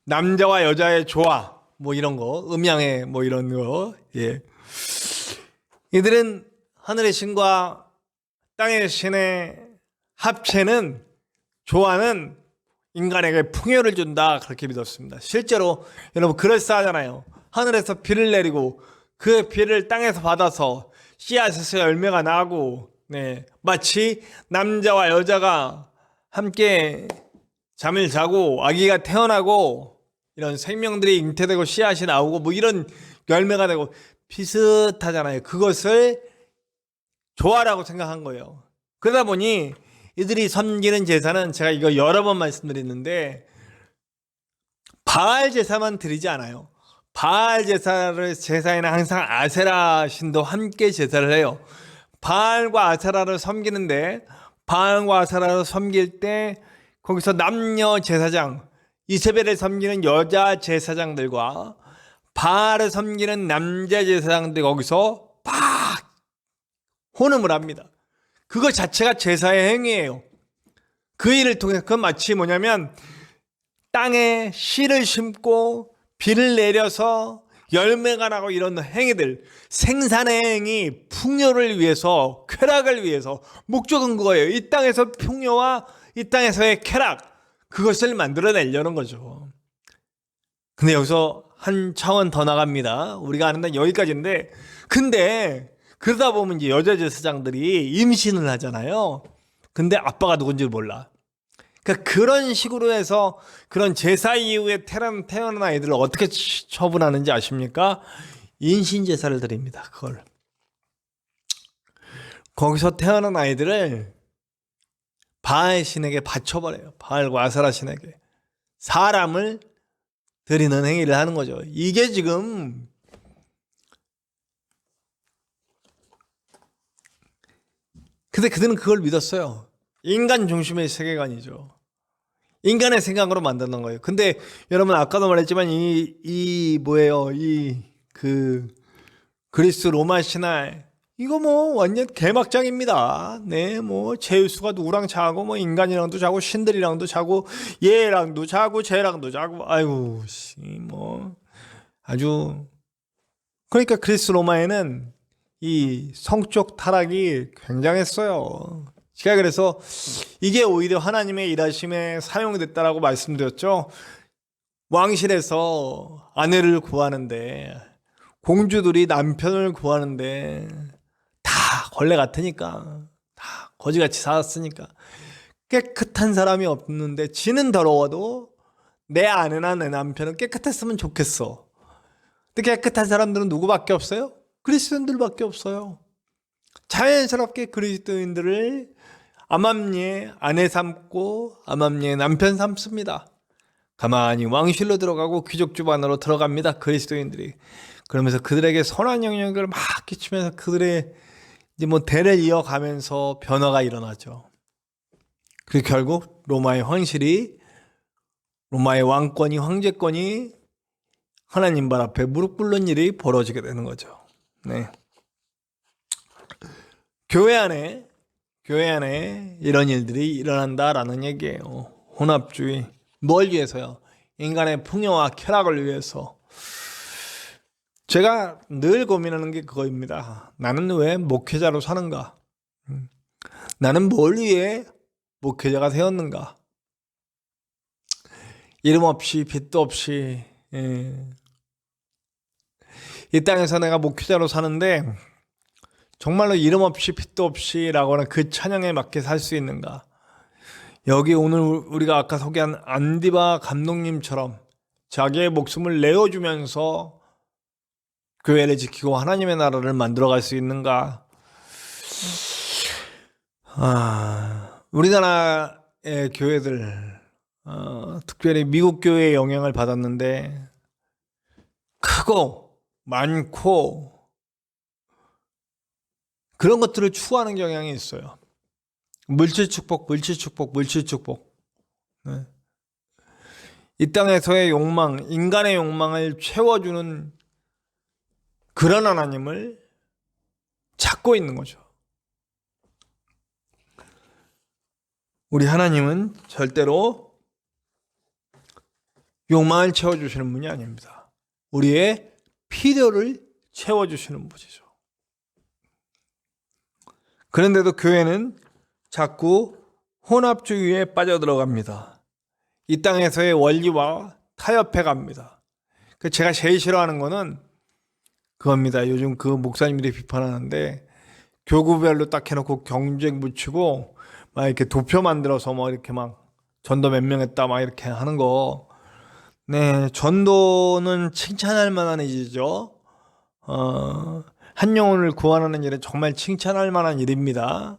남자와 여자의 조화. 이런 거. 음양의 이런 거. 예. 이들은 하늘의 신과 땅의 신의 합체는, 조화는 인간에게 풍요를 준다, 그렇게 믿었습니다. 실제로 여러분 그럴싸하잖아요. 하늘에서 비를 내리고 그 비를 땅에서 받아서 씨앗에서 열매가 나고, 네, 마치 남자와 여자가 함께 잠을 자고 아기가 태어나고 이런 생명들이 잉태되고 씨앗이 나오고 뭐 이런 열매가 되고 비슷하잖아요. 그것을 조화라고 생각한 거예요. 그러다 보니 이들이 섬기는 제사는 제가 이거 여러 번 말씀드렸는데 바알 제사만 드리지 않아요. 바알 제사에는 항상 아세라 신도 함께 제사를 해요. 바알과 아세라를 섬기는데 바알과 아세라를 섬길 때 거기서 남녀 제사장, 이세벨을 섬기는 여자 제사장들과 바알을 섬기는 남자 제사장들이 거기서 막 혼음을 합니다. 그거 자체가 제사의 행위예요. 그 일을 통해서 그건 마치 뭐냐면 땅에 씨를 심고 비를 내려서 열매가 나고 이런 행위들, 생산의 행위, 풍요를 위해서, 쾌락을 위해서 목적은 그거예요. 이 땅에서 풍요와 이 땅에서의 쾌락, 그것을 만들어내려는 거죠. 근데 여기서 한 차원 더 나갑니다. 우리가 아는 건 여기까지인데, 근데 그러다 보면 이제 여자 제사장들이 임신을 하잖아요. 근데 아빠가 누군지 몰라. 그러니까 그런 식으로 해서 그런 제사 이후에 태어난 아이들을 어떻게 처분하는지 아십니까? 인신 제사를 드립니다. 그걸 거기서 태어난 아이들을 바알 신에게 바쳐버려요. 바알과 아세라 신에게 사람을 드리는 행위를 하는 거죠. 이게 지금 근데 그들은 그걸 믿었어요. 인간 중심의 세계관이죠. 인간의 생각으로 만드는 거예요. 근데 여러분 아까도 말했지만 그리스 로마 신화 이거 뭐 완전 개막장입니다. 네, 뭐 제우스가 누구랑 자고 뭐 인간이랑도 자고 신들이랑도 자고 얘랑도 자고 쟤랑도 자고 아이고 뭐 아주 그러니까 그리스 로마에는 이 성적 타락이 굉장했어요. 제가 그래서 이게 오히려 하나님의 일하심에 사용이 됐다라고 말씀드렸죠. 왕실에서 아내를 구하는데 공주들이 남편을 구하는데 다 걸레 같으니까 다 거지같이 살았으니까 깨끗한 사람이 없는데 지는 더러워도 내 아내나 내 남편은 깨끗했으면 좋겠어. 근데 깨끗한 사람들은 누구밖에 없어요? 그리스도인들밖에 없어요. 자연스럽게 그리스도인들을 암암리의 아내 삼고 암암리의 남편 삼습니다. 가만히 왕실로 들어가고 귀족 집안으로 들어갑니다. 그리스도인들이. 그러면서 그들에게 선한 영향력을 막 끼치면서 그들의 이제 뭐 대를 이어가면서 변화가 일어나죠. 그리고 결국 로마의 왕권이 황제권이 하나님 발 앞에 무릎 꿇는 일이 벌어지게 되는 거죠. 네. 교회 안에 이런 일들이 일어난다라는 얘기예요. 혼합주의. 뭘 위해서요? 인간의 풍요와 쾌락을 위해서. 제가 늘 고민하는 게 그거입니다. 나는 왜 목회자로 사는가? 나는 뭘 위해 목회자가 되었는가? 이름 없이 빚도 없이 이 땅에서 내가 목회자로 사는데 정말로 이름 없이 빚도 없이 라고 하는 그 찬양에 맞게 살 수 있는가? 여기 오늘 우리가 아까 소개한 안디바 감독님처럼 자기의 목숨을 내어주면서 교회를 지키고 하나님의 나라를 만들어갈 수 있는가? 우리나라의 교회들 특별히 미국 교회의 영향을 받았는데 크고 많고 그런 것들을 추구하는 경향이 있어요. 물질 축복. 네. 이 땅에서의 욕망, 인간의 욕망을 채워주는 그런 하나님을 찾고 있는 거죠. 우리 하나님은 절대로 욕망을 채워주시는 분이 아닙니다. 우리의 필요를 채워주시는 분이죠. 그런데도 교회는 자꾸 혼합주의에 빠져들어갑니다. 이 땅에서의 원리와 타협해 갑니다. 제가 제일 싫어하는 거는 그겁니다. 요즘 그 목사님들이 비판하는데 교구별로 딱 해놓고 경쟁 붙이고 막 이렇게 도표 만들어서 뭐 이렇게 막 전도 몇 명 했다 막 이렇게 하는 거 네, 전도는 칭찬할 만한 일이죠. 한 영혼을 구원하는 일은 정말 칭찬할 만한 일입니다.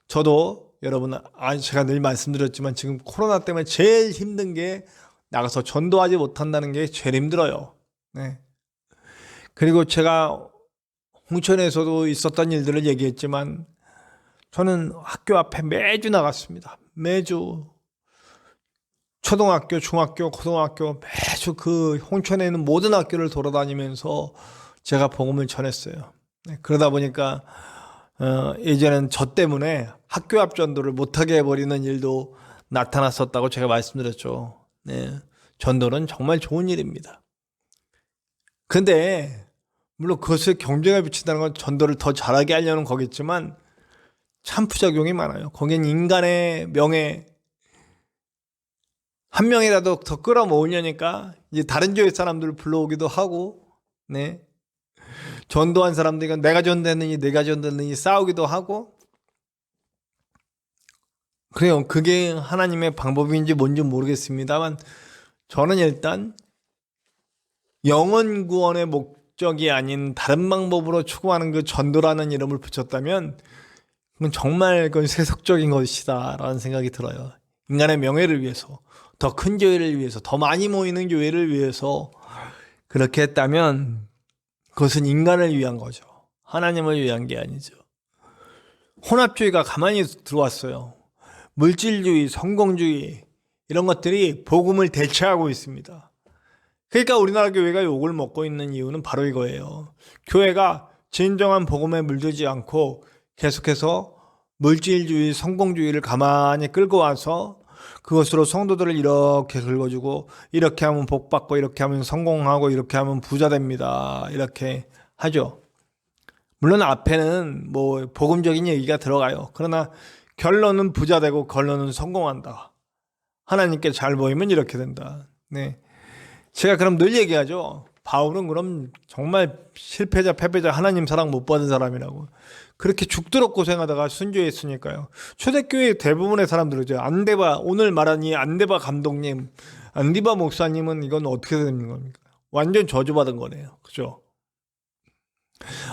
저도 여러분, 제가 늘 말씀드렸지만 지금 코로나 때문에 제일 힘든 게 나가서 전도하지 못한다는 게 제일 힘들어요. 네. 그리고 제가 홍천에서도 있었던 일들을 얘기했지만 저는 학교 앞에 매주 나갔습니다. 매주 초등학교, 중학교, 고등학교 매주 그 홍천에 있는 모든 학교를 돌아다니면서 제가 복음을 전했어요. 네, 그러다 보니까 예전엔 저 때문에 학교 앞 전도를 못하게 해버리는 일도 나타났었다고 제가 말씀드렸죠. 네, 전도는 정말 좋은 일입니다. 근데 물론 그것에 경쟁을 비친다는 건 전도를 더 잘하게 하려는 거겠지만 참 부작용이 많아요. 거긴 인간의 명예, 한 명이라도 더 끌어모으려니까 이제 다른 교회 사람들을 불러오기도 하고, 네, 전도한 사람들이 내가 전도했느니 내가 전도했느니 싸우기도 하고, 그래요. 그게 하나님의 방법인지 뭔지 모르겠습니다만 저는 일단 영혼 구원의 목적이 아닌 다른 방법으로 추구하는 그 전도라는 이름을 붙였다면 그건 정말 그건 세속적인 것이다라는 생각이 들어요. 인간의 명예를 위해서, 더 큰 교회를 위해서, 더 많이 모이는 교회를 위해서 그렇게 했다면 그것은 인간을 위한 거죠. 하나님을 위한 게 아니죠. 혼합주의가 가만히 들어왔어요. 물질주의, 성공주의 이런 것들이 복음을 대체하고 있습니다. 그러니까 우리나라 교회가 욕을 먹고 있는 이유는 바로 이거예요. 교회가 진정한 복음에 물들지 않고 계속해서 물질주의, 성공주의를 가만히 끌고 와서 그것으로 성도들을 이렇게 긁어주고 이렇게 하면 복받고 이렇게 하면 성공하고 이렇게 하면 부자 됩니다. 이렇게 하죠. 물론 앞에는 뭐 복음적인 얘기가 들어가요. 그러나 결론은 부자 되고 결론은 성공한다. 하나님께 잘 보이면 이렇게 된다. 네, 제가 그럼 늘 얘기하죠. 바울은 그럼 정말 실패자, 패배자, 하나님 사랑 못 받은 사람이라고. 그렇게 죽도록 고생하다가 순교했으니까요. 초대교회 대부분의 사람들이죠. 안데바, 오늘 말한 이 안데바 감독님, 안디바 목사님은 이건 어떻게 되는 겁니까? 완전 저주받은 거네요. 그죠?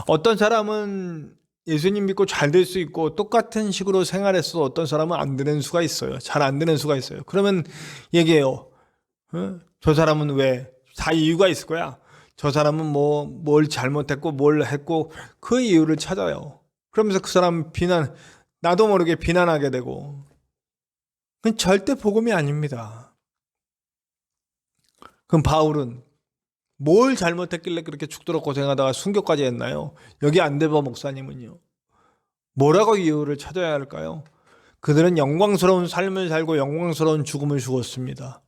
어떤 사람은 예수님 믿고 잘 될 수 있고 똑같은 식으로 생활했어도 어떤 사람은 안 되는 수가 있어요. 잘 안 되는 수가 있어요. 그러면 얘기해요. 저 사람은 왜? 다 이유가 있을 거야. 저 사람은 뭘 잘못했고 뭘 했고 그 이유를 찾아요. 그러면서 그 사람 나도 모르게 비난하게 되고. 그건 절대 복음이 아닙니다. 그럼 바울은 뭘 잘못했길래 그렇게 죽도록 고생하다가 순교까지 했나요? 여기 안데바 목사님은요. 뭐라고 이유를 찾아야 할까요? 그들은 영광스러운 삶을 살고 영광스러운 죽음을 죽었습니다.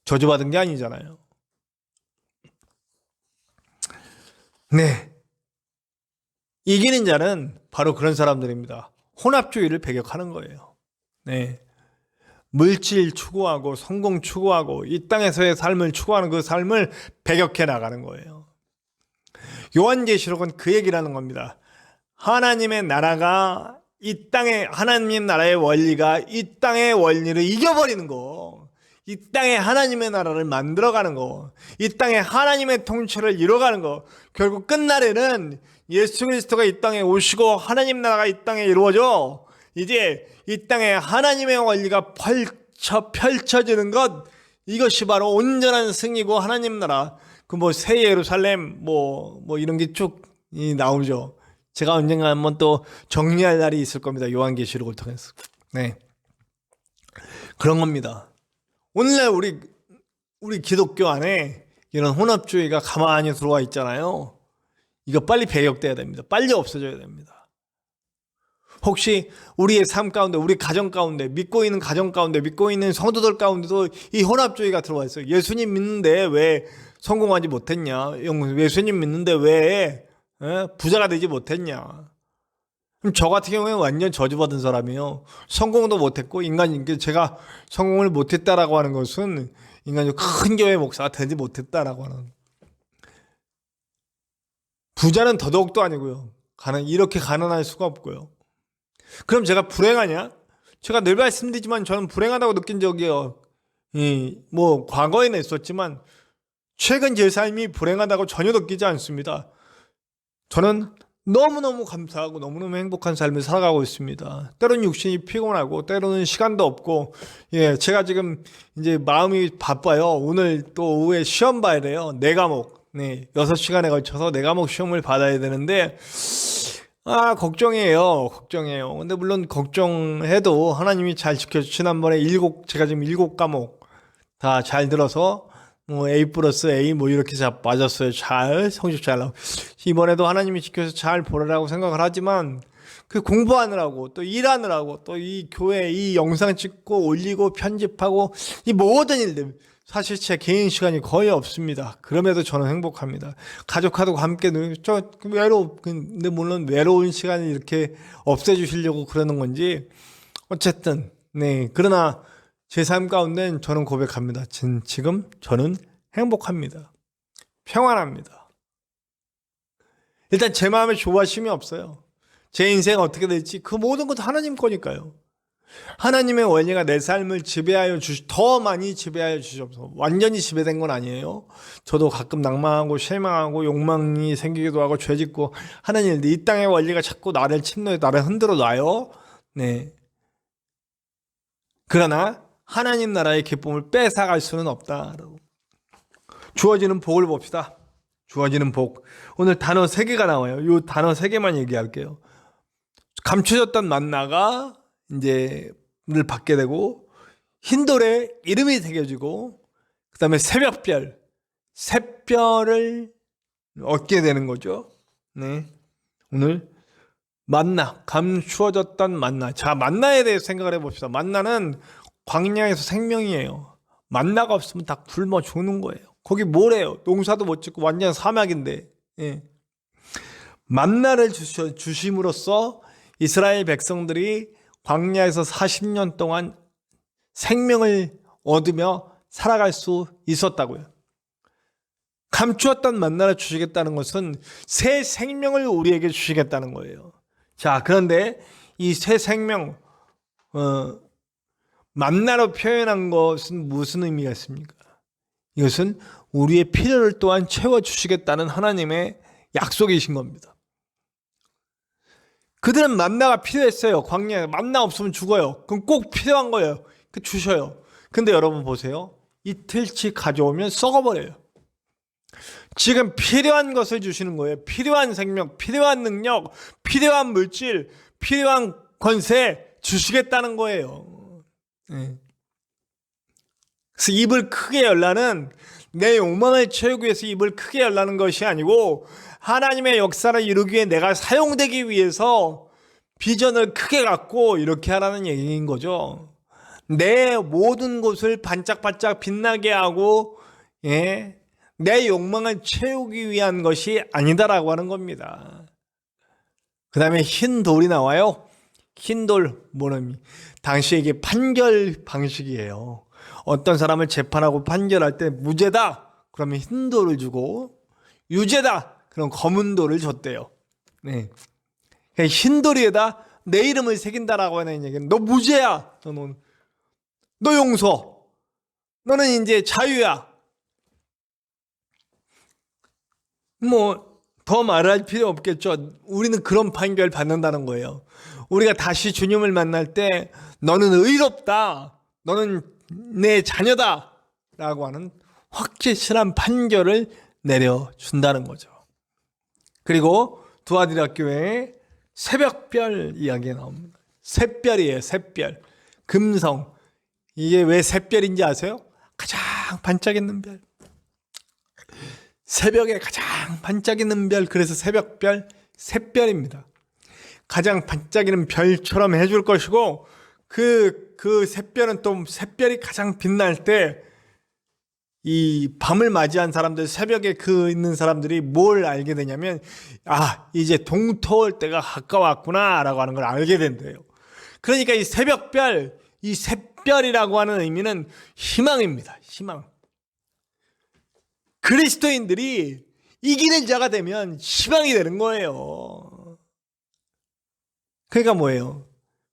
저주받은 게 아니잖아요. 네, 이기는 자는 바로 그런 사람들입니다. 혼합주의를 배격하는 거예요. 네, 물질 추구하고 성공 추구하고 이 땅에서의 삶을 추구하는 그 삶을 배격해 나가는 거예요. 요한계시록은 그 얘기를 하는 겁니다. 하나님의 나라가 이 땅에, 하나님 나라의 원리가 이 땅의 원리를 이겨버리는 거, 이 땅에 하나님의 나라를 만들어가는 거, 이 땅에 하나님의 통치를 이뤄가는 거, 결국 끝날에는 예수 그리스도가 이 땅에 오시고 하나님 나라가 이 땅에 이루어져 이제 이 땅에 하나님의 원리가 펼쳐지는 것, 이것이 바로 온전한 승리고 하나님 나라, 그 새 예루살렘 이런 게 쭉 나오죠. 제가 언젠가 한번 또 정리할 날이 있을 겁니다. 요한계시록을 통해서. 네, 그런 겁니다. 오늘날 우리 기독교 안에 이런 혼합주의가 가만히 들어와 있잖아요. 이거 빨리 배격돼야 됩니다. 빨리 없어져야 됩니다. 혹시 우리의 삶 가운데, 우리 가정 가운데, 믿고 있는 가정 가운데, 믿고 있는 성도들 가운데도 이 혼합주의가 들어와 있어요. 예수님 믿는데 왜 성공하지 못했냐? 예수님 믿는데 왜 부자가 되지 못했냐? 그럼 저 같은 경우에는 완전 저주받은 사람이에요. 성공도 못했고, 제가 성공을 못했다라고 하는 것은 인간이 큰 교회 목사가 되지 못했다라고 하는. 부자는 더더욱도 아니고요. 이렇게 가난할 수가 없고요. 그럼 제가 불행하냐? 제가 늘 말씀드리지만 저는 불행하다고 느낀 적이요. 뭐 과거에는 있었지만 최근 제 삶이 불행하다고 전혀 느끼지 않습니다. 저는 너무너무 감사하고 너무너무 행복한 삶을 살아가고 있습니다. 때로는 육신이 피곤하고 때로는 시간도 없고, 제가 지금 이제 마음이 바빠요. 오늘 또 오후에 시험 봐야 돼요. 4과목. 6시간에 걸쳐서 4과목 시험을 받아야 되는데, 걱정이에요. 근데 물론 걱정해도 하나님이 잘 지켜주시고, 지난번에 제가 지금 7과목 다 잘 들어서 뭐 A 플러스 A 뭐 이렇게 맞았어요. 성적 잘 나오고. 이번에도 하나님이 지켜서 잘 보라고 생각을 하지만 그 공부하느라고 또 일하느라고 또 이 교회 이 영상 찍고 올리고 편집하고 이 모든 일들 사실 제 개인 시간이 거의 없습니다. 그럼에도 저는 행복합니다. 가족하고 함께 근데 물론 외로운 시간을 이렇게 없애주시려고 그러는 건지 어쨌든 그러나 제 삶 가운데는 저는 고백합니다. 지금 저는 행복합니다. 평안합니다. 일단 제 마음에 조바심이 없어요. 제 인생 어떻게 될지 그 모든 것도 하나님 거니까요. 하나님의 원리가 내 삶을 더 많이 지배하여 주시옵소서. 완전히 지배된 건 아니에요. 저도 가끔 낭만하고 실망하고 욕망이 생기기도 하고 죄짓고 하나님 이 땅의 원리가 자꾸 나를 침노해 나를 흔들어 놔요. 그러나 하나님 나라의 기쁨을 뺏어갈 수는 없다. 주어지는 복을 봅시다. 주어지는 복. 오늘 단어 3개가 나와요. 이 단어 3개만 얘기할게요. 감춰졌던 만나가 이제 를 받게 되고, 흰돌에 이름이 새겨지고, 그 다음에 샛별을 얻게 되는 거죠. 오늘 만나, 감추어졌던 만나. 자, 만나에 대해서 생각을 해봅시다. 만나는 광야에서 생명이에요. 만나가 없으면 다 굶어 죽는 거예요. 거기 뭐래요? 농사도 못 짓고 완전 사막인데. 만나를 주심으로써 이스라엘 백성들이 광야에서 40년 동안 생명을 얻으며 살아갈 수 있었다고요. 감추었던 만나를 주시겠다는 것은 새 생명을 우리에게 주시겠다는 거예요. 자, 그런데 이 새 생명, 만나로 표현한 것은 무슨 의미가 있습니까? 이것은 우리의 필요를 또한 채워주시겠다는 하나님의 약속이신 겁니다. 그들은 만나가 필요했어요. 광야에 만나 없으면 죽어요. 그럼 꼭 필요한 거예요. 주셔요. 근데 여러분 보세요. 이틀치 가져오면 썩어버려요. 지금 필요한 것을 주시는 거예요. 필요한 생명, 필요한 능력, 필요한 물질, 필요한 권세 주시겠다는 거예요. 그래서 입을 크게 열라는 내 욕망을 채우기 위해서 입을 크게 열라는 것이 아니고 하나님의 역사를 이루기 위해 내가 사용되기 위해서 비전을 크게 갖고 이렇게 하라는 얘기인 거죠. 내 모든 곳을 반짝반짝 빛나게 하고 내 욕망을 채우기 위한 것이 아니다라고 하는 겁니다. 그 다음에 흰 돌이 나와요. 흰 돌, 뭐는 당시에 이게 판결 방식이에요. 어떤 사람을 재판하고 판결할 때 무죄다 그러면 흰 돌을 주고, 유죄다 그럼 검은 돌을 줬대요. 그러니까 흰 돌에다 내 이름을 새긴다라고 하는 얘기는 너 무죄야, 너 용서, 너는 이제 자유야. 뭐 더 말할 필요 없겠죠. 우리는 그런 판결 받는다는 거예요. 우리가 다시 주님을 만날 때 너는 의롭다, 너는 내 자녀다 라고 하는 확실한 판결을 내려준다는 거죠. 그리고 두아디라 교회에 새벽별 이야기가 나옵니다. 샛별이에요. 샛별, 금성. 이게 왜 샛별인지 아세요? 가장 반짝이는 별, 새벽에 가장 반짝이는 별, 그래서 새벽별, 샛별입니다. 가장 반짝이는 별처럼 해줄 것이고, 그 샛별은 또 샛별이 가장 빛날 때 이 밤을 맞이한 사람들, 새벽에 있는 사람들이 뭘 알게 되냐면, 이제 동토할 때가 가까웠구나 라고 하는 걸 알게 된대요. 그러니까 이 새벽별, 이 샛별이라고 하는 의미는 희망입니다. 희망. 그리스도인들이 이기는 자가 되면 희망이 되는 거예요. 그러니까 뭐예요?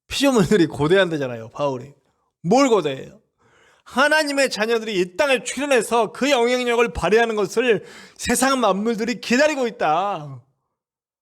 피조물들이 고대한다잖아요. 바울이 뭘 고대해요? 하나님의 자녀들이 이 땅에 출현해서 그 영향력을 발휘하는 것을 세상 만물들이 기다리고 있다.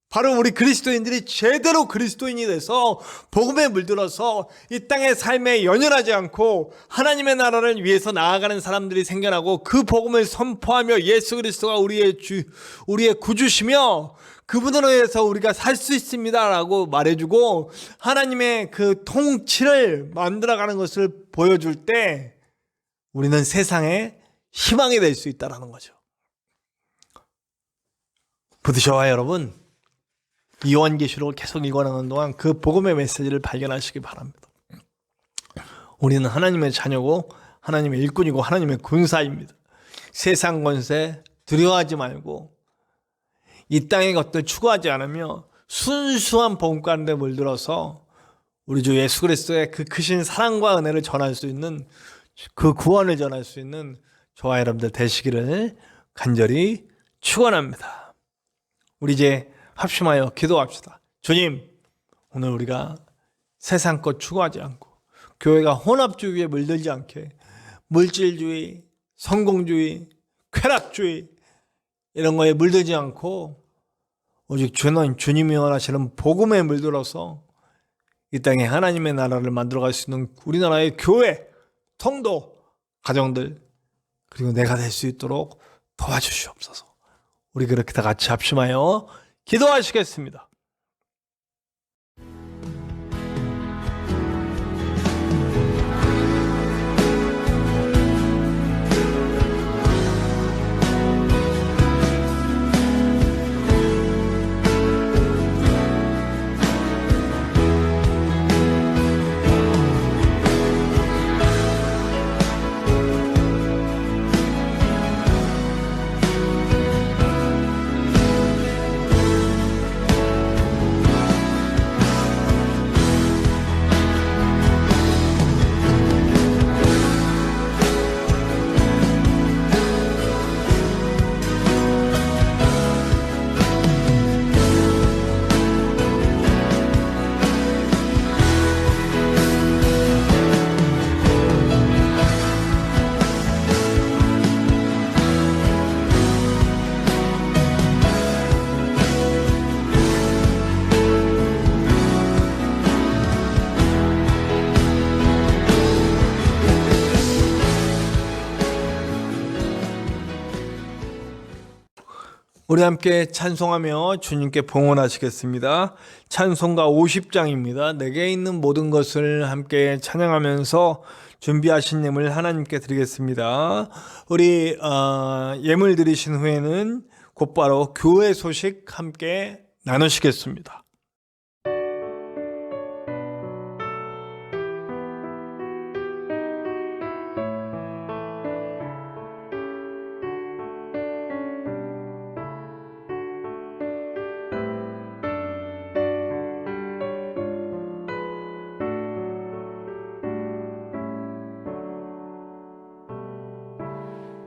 바로 우리 그리스도인들이 제대로 그리스도인이 돼서 복음에 물들어서 이 땅의 삶에 연연하지 않고 하나님의 나라를 위해서 나아가는 사람들이 생겨나고 그 복음을 선포하며 예수 그리스도가 우리의 구주시며 그분으로 해서 우리가 살 수 있습니다라고 말해주고 하나님의 그 통치를 만들어가는 것을 보여줄 때 우리는 세상에 희망이 될 수 있다는 거죠. 부드셔와 여러분, 요한계시록을 계속 읽어나가는 동안 그 복음의 메시지를 발견하시기 바랍니다. 우리는 하나님의 자녀고 하나님의 일꾼이고 하나님의 군사입니다. 세상 권세 두려워하지 말고 이 땅의 것들 추구하지 않으며 순수한 복음 가운데 물들어서 우리 주 예수 그리스도의 그 크신 사랑과 은혜를 전할 수 있는, 그 구원을 전할 수 있는 저와 여러분들 되시기를 간절히 축원합니다. 우리 이제 합심하여 기도합시다. 주님, 오늘 우리가 세상 것 추구하지 않고 교회가 혼합주의에 물들지 않게 물질주의, 성공주의, 쾌락주의 이런 거에 물들지 않고 오직 주님이 원하시는 복음에 물들어서 이 땅에 하나님의 나라를 만들어갈 수 있는 우리나라의 교회, 성도, 가정들 그리고 내가 될 수 있도록 도와주시옵소서. 우리 그렇게 다 같이 합심하여 기도하시겠습니다. 우리 함께 찬송하며 주님께 봉헌하시겠습니다. 찬송가 50장입니다. 내게 있는 모든 것을 함께 찬양하면서 준비하신 예물 하나님께 드리겠습니다. 우리 예물 드리신 후에는 곧바로 교회 소식 함께 나누시겠습니다.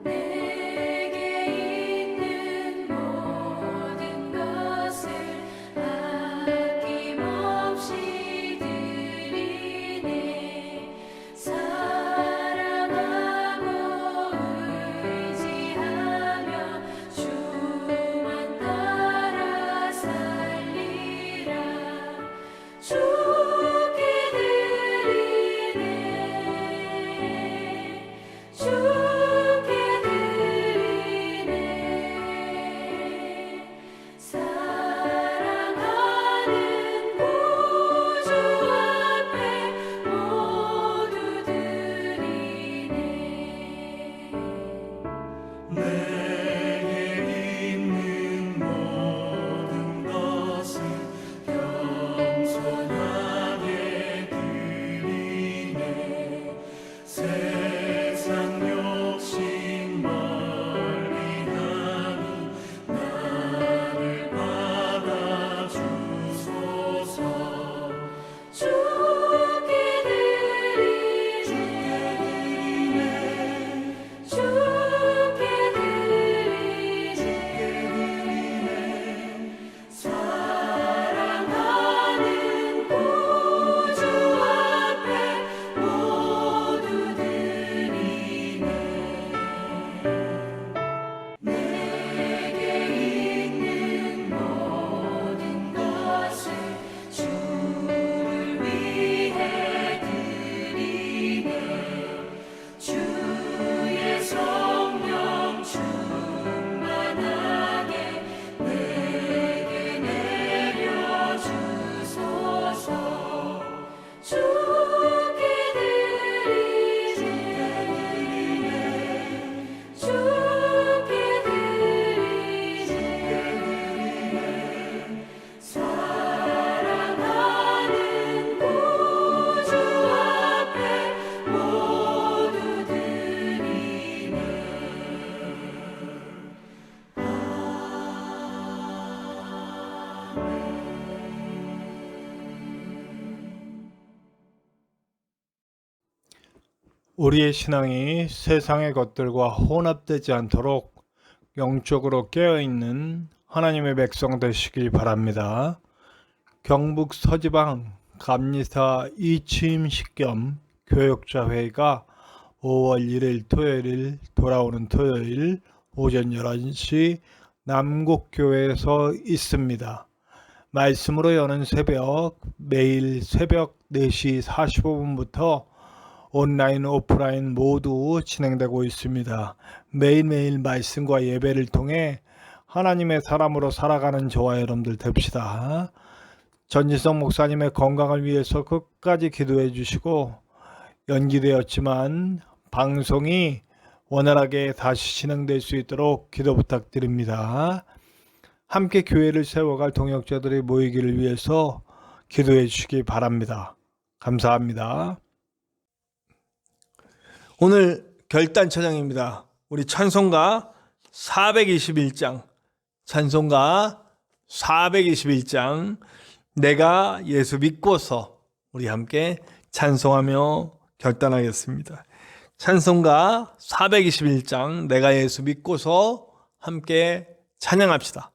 내게 있는 모든 것을 우리의 신앙이 세상의 것들과 혼합되지 않도록 영적으로 깨어있는 하나님의 백성 되시길 바랍니다. 경북 서지방 감리사 이취임식 겸 교역자 회의가 5월 1일 토요일 돌아오는 토요일 오전 11시 남곡교회에서 있습니다. 말씀으로 여는 새벽 매일 새벽 4시 45분부터 온라인 오프라인 모두 진행되고 있습니다. 매일매일 말씀과 예배를 통해 하나님의 사람으로 살아가는 저와 여러분들 됩시다. 전지성 목사님의 건강을 위해서 끝까지 기도해 주시고 연기되었지만 방송이 원활하게 다시 진행될 수 있도록 기도 부탁드립니다. 함께 교회를 세워갈 동역자들이 모이기를 위해서 기도해 주시기 바랍니다. 감사합니다. 오늘 결단 찬양입니다. 우리 찬송가 421장, 찬송가 421장, 내가 예수 믿고서 우리 함께 찬송하며 결단하겠습니다. 찬송가 421장, 내가 예수 믿고서 함께 찬양합시다.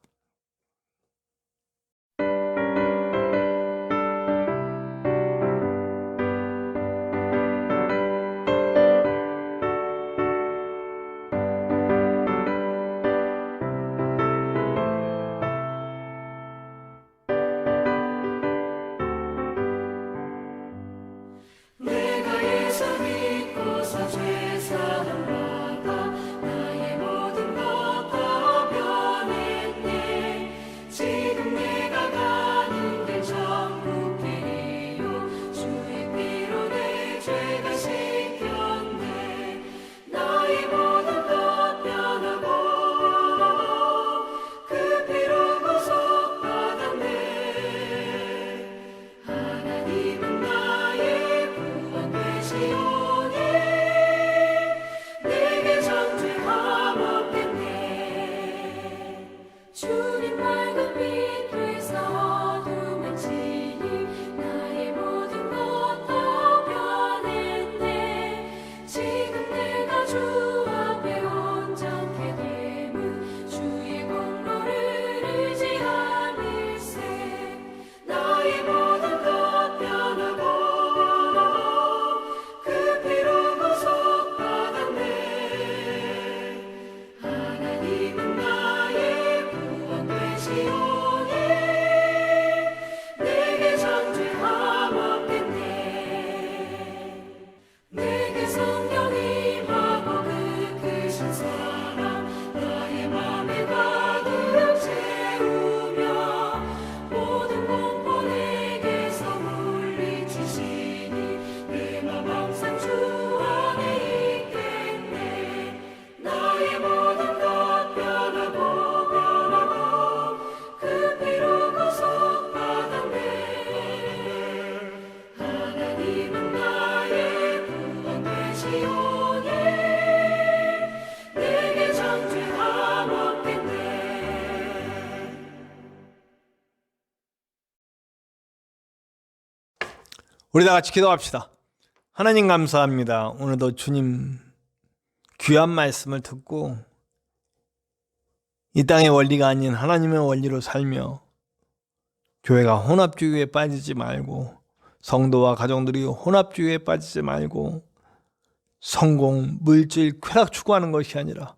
우리 다 같이 기도합시다. 하나님 감사합니다. 오늘도 주님 귀한 말씀을 듣고 이 땅의 원리가 아닌 하나님의 원리로 살며 교회가 혼합주의에 빠지지 말고 성도와 가정들이 혼합주의에 빠지지 말고 성공, 물질, 쾌락 추구하는 것이 아니라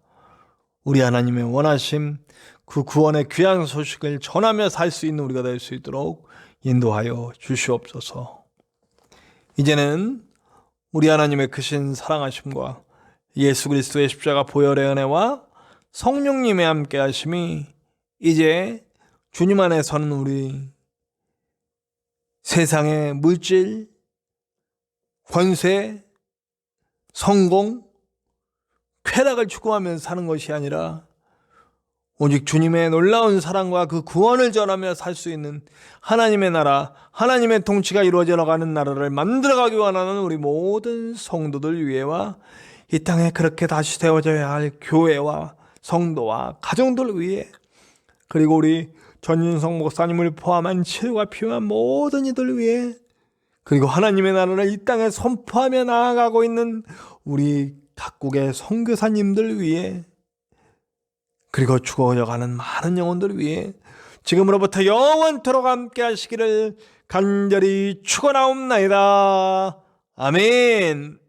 우리 하나님의 원하심, 그 구원의 귀한 소식을 전하며 살 수 있는 우리가 될 수 있도록 인도하여 주시옵소서. 이제는 우리 하나님의 크신 사랑하심과 예수 그리스도의 십자가 보혈의 은혜와 성령님의 함께 하심이 이제 주님 안에 서는 우리 세상의 물질, 권세, 성공, 쾌락을 추구하면서 사는 것이 아니라 오직 주님의 놀라운 사랑과 그 구원을 전하며 살 수 있는 하나님의 나라, 하나님의 통치가 이루어져 나가는 나라를 만들어가기 원하는 우리 모든 성도들 위해와 이 땅에 그렇게 다시 세워져야 할 교회와 성도와 가정들 위해, 그리고 우리 전윤성 목사님을 포함한 치유가 필요한 모든 이들 위해, 그리고 하나님의 나라를 이 땅에 선포하며 나아가고 있는 우리 각국의 선교사님들 위해 그리고 죽어가는 많은 영혼들 위해 지금으로부터 영원토록 함께 하시기를 간절히 축원하옵나이다. 아멘.